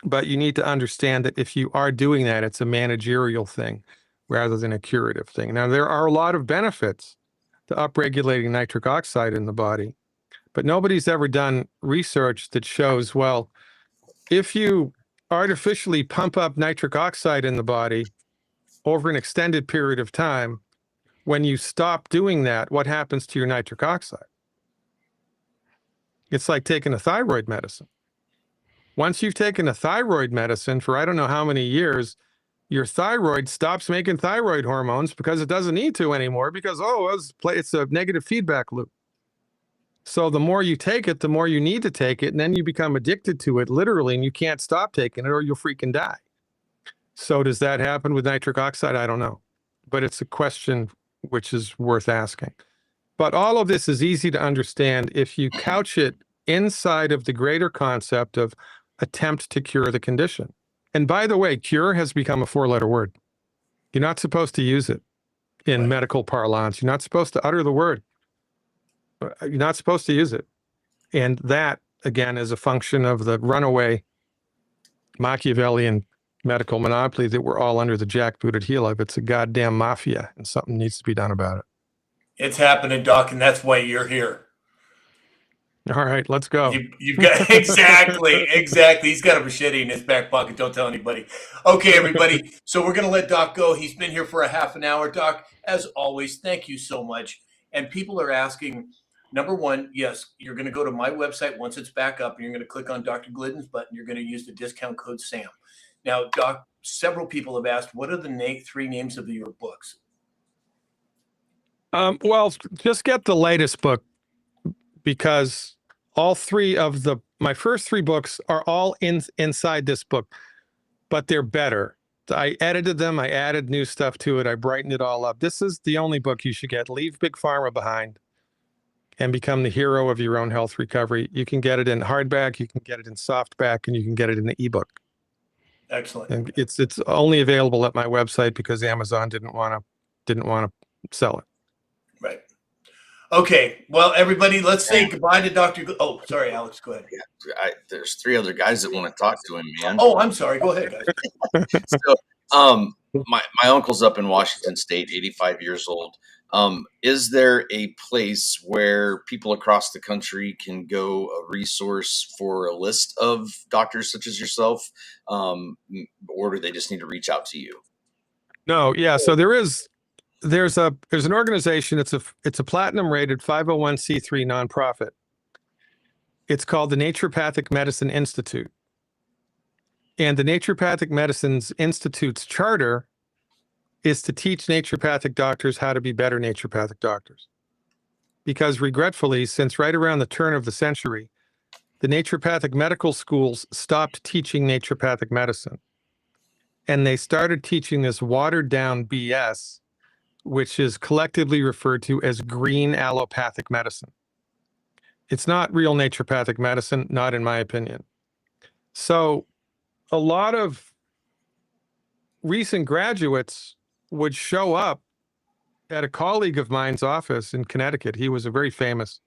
but you need to understand that if you are doing that, it's a managerial thing rather than a curative thing. Now, there are a lot of benefits to upregulating nitric oxide in the body, but nobody's ever done research that shows, well, if you artificially pump up nitric oxide in the body over an extended period of time, when you stop doing that, what happens to your nitric oxide? It's like taking a thyroid medicine. Once you've taken a thyroid medicine for I don't know how many years, your thyroid stops making thyroid hormones because it doesn't need to anymore because, it's a negative feedback loop. So the more you take it, the more you need to take it, and then you become addicted to it literally, and you can't stop taking it or you'll freaking die. So does that happen with nitric oxide? I don't know, but it's a question which is worth asking. But all of this is easy to understand if you couch it inside of the greater concept of attempt to cure the condition. And by the way, cure has become a 4-letter word. You're not supposed to use it in medical parlance. You're not supposed to utter the word. You're not supposed to use it. And that, again, is a function of the runaway Machiavellian medical monopoly that we're all under the jackbooted heel of. It's a goddamn mafia, and something needs to be done about it. It's happening, Doc, and that's why you're here. All right, let's go. You've got exactly. He's got a machete in his back pocket. Don't tell anybody. Okay, everybody. So we're going to let Doc go. He's been here for a half an hour. Doc, as always, thank you so much. And people are asking, number one, yes, you're going to go to my website once it's back up, and you're going to click on Dr. Glidden's button. You're going to use the discount code SAM. Now, Doc, several people have asked, what are the 3 names of your books? Well, just get the latest book, because all 3 of my first 3 books are all inside this book, but they're better. I edited them. I added new stuff to it. I brightened it all up. This is the only book you should get. Leave Big Pharma behind and become the hero of your own health recovery. You can get it in hardback, you can get it in softback, and you can get it in the ebook. Excellent. And it's only available at my website because Amazon didn't want to sell it. Right. Okay. Well, everybody, let's say goodbye to Dr. Oh, sorry, Alex. Go ahead. Yeah, there's 3 other guys that want to talk to him, man. Oh, I'm sorry. Go ahead, guys. So, my uncle's up in Washington State, 85 years old. Is there a place where people across the country can go, a resource for a list of doctors such as yourself, or do they just need to reach out to you? No, yeah. So there's an organization. It's a platinum rated 501c3 nonprofit. It's called the Naturopathic Medicine Institute. And the Naturopathic Medicine Institute's charter is to teach naturopathic doctors how to be better naturopathic doctors. Because regretfully, since right around the turn of the century, the naturopathic medical schools stopped teaching naturopathic medicine. And they started teaching this watered down BS, which is collectively referred to as green allopathic medicine. It's not real naturopathic medicine, not in my opinion. So a lot of recent graduates would show up at a colleague of mine's office in Connecticut. He was a very famous,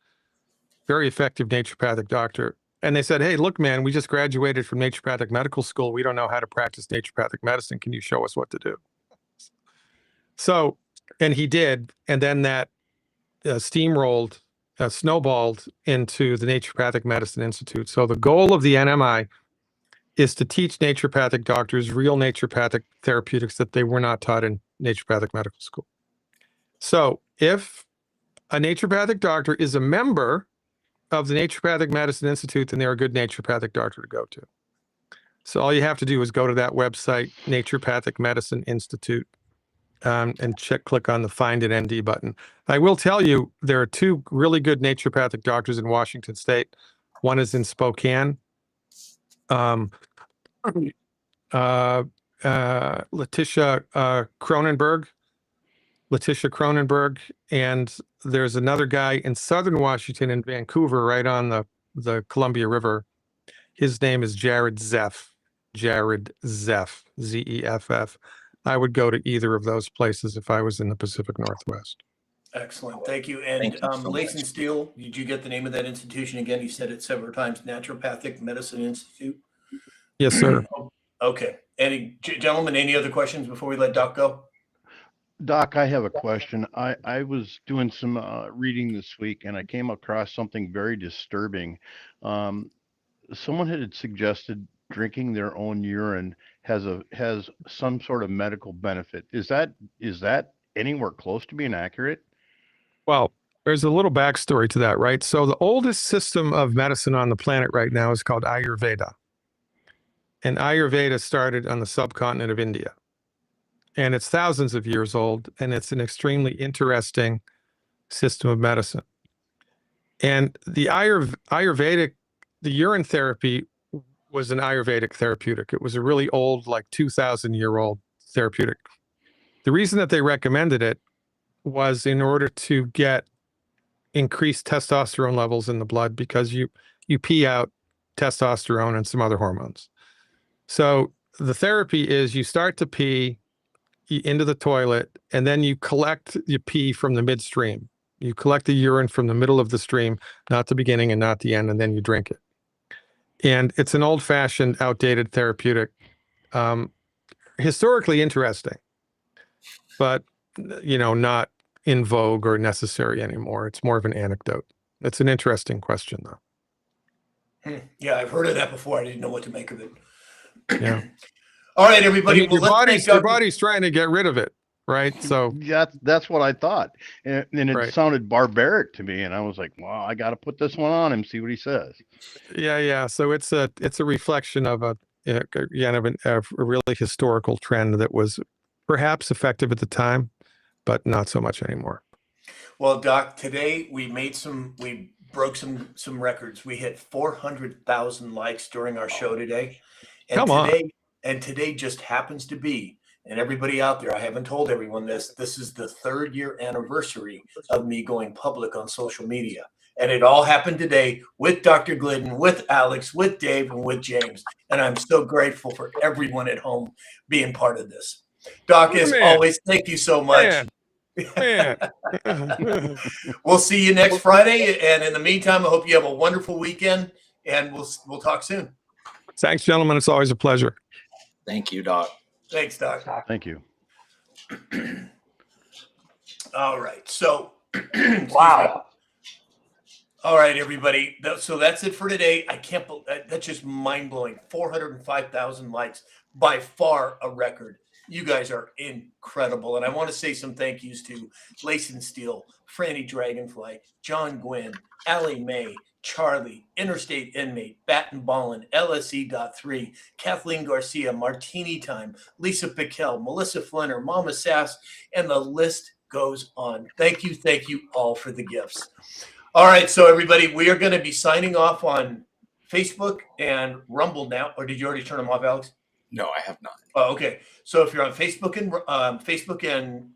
very effective naturopathic doctor. And they said, "Hey, look, man, we just graduated from naturopathic medical school. We don't know how to practice naturopathic medicine. Can you show us what to do?" So, and he did. And then that steamrolled, snowballed into the Naturopathic Medicine Institute. So the goal of the NMI is to teach naturopathic doctors real naturopathic therapeutics that they were not taught in naturopathic medical school. So if a naturopathic doctor is a member of the Naturopathic Medicine Institute, then they're a good naturopathic doctor to go to. So all you have to do is go to that website, Naturopathic Medicine Institute, and click on the Find an ND button. I will tell you, there are two really good naturopathic doctors in Washington State. One is in Spokane. Letitia Cronenberg, and there's another guy in Southern Washington in Vancouver, right on the Columbia River. His name is Jared Zeff. Jared Zeff, Zeff. I would go to either of those places if I was in the Pacific Northwest. Excellent. Thank you. And Thank you so Layson much. Steele, did you get the name of that institution again? You said it several times, Naturopathic Medicine Institute. Yes, sir. Okay. Any gentlemen, any other questions before we let Doc go? Doc, I have a question. I was doing some reading this week and I came across something very disturbing. Someone had suggested drinking their own urine has some sort of medical benefit. Is that anywhere close to being accurate? Well, there's a little backstory to that, right? So the oldest system of medicine on the planet right now is called Ayurveda. And Ayurveda started on the subcontinent of India. And it's thousands of years old, and it's an extremely interesting system of medicine. And the Ayurvedic, the urine therapy was an Ayurvedic therapeutic. It was a really old, like 2,000-year-old therapeutic. The reason that they recommended it was in order to get increased testosterone levels in the blood, because you pee out testosterone and some other hormones. So the therapy is you start to pee into the toilet, and then you collect your pee from the midstream. You collect the urine from the middle of the stream, not the beginning and not the end, and then you drink it. And it's an old-fashioned, outdated therapeutic, historically interesting, but not in vogue or necessary anymore. It's more of an anecdote. It's an interesting question, though. Yeah, I've heard of that before. I didn't know what to make of it. Yeah. All right, everybody. Your body's trying to get rid of it, right? So that's what I thought, and it Right. sounded barbaric to me, and I was like, "Well, I got to put this one on him, see what he says." yeah. So it's a reflection of a really historical trend that was perhaps effective at the time, but not so much anymore. Well, Doc, today we broke some records. We hit 400,000 likes during our show today. And Come on. today just happens to be, and everybody out there, I haven't told everyone this is the 3rd year anniversary of me going public on social media. And it all happened today with Dr. Glidden, with Alex, with Dave, and with James. And I'm so grateful for everyone at home being part of this. Doc, as always, thank you so much. Man. We'll see you next Friday. And in the meantime, I hope you have a wonderful weekend, and we'll talk soon. Thanks, gentlemen. It's always a pleasure. Thank you, Doc. Thanks, Doc. Thank you. All right. So, Wow. all right, everybody. So that's it for today. I can't believe that's just mind blowing. 405,000 likes, by far a record. You guys are incredible. And I want to say some thank yous to Layson Steele, Franny Dragonfly, John Gwynn, Allie Mae, Charlie, Interstate Inmate, Batten Ballin, LSE.3, Kathleen Garcia, Martini Time, Lisa Piquel, Melissa Flinner, Mama Sass, and the list goes on. Thank you all for the gifts. All right, so everybody, we are going to be signing off on Facebook and Rumble now. Or did you already turn them off, Alex? No, I have not. Oh, okay. So if you're on Facebook and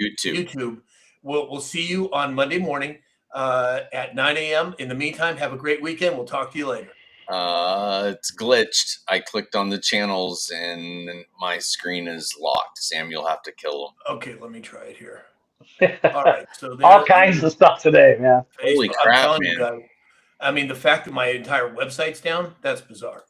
YouTube, we'll see you on Monday morning at 9 a.m. In the meantime, have a great weekend. We'll talk to you later. It's glitched. I clicked on the channels and my screen is locked. Sam, you'll have to kill them. Okay, let me try it here. All right, so All there kinds is of stuff today, man. Holy Facebook. crap, I'm telling you man. guys. I mean, the fact that my entire website's down, that's bizarre.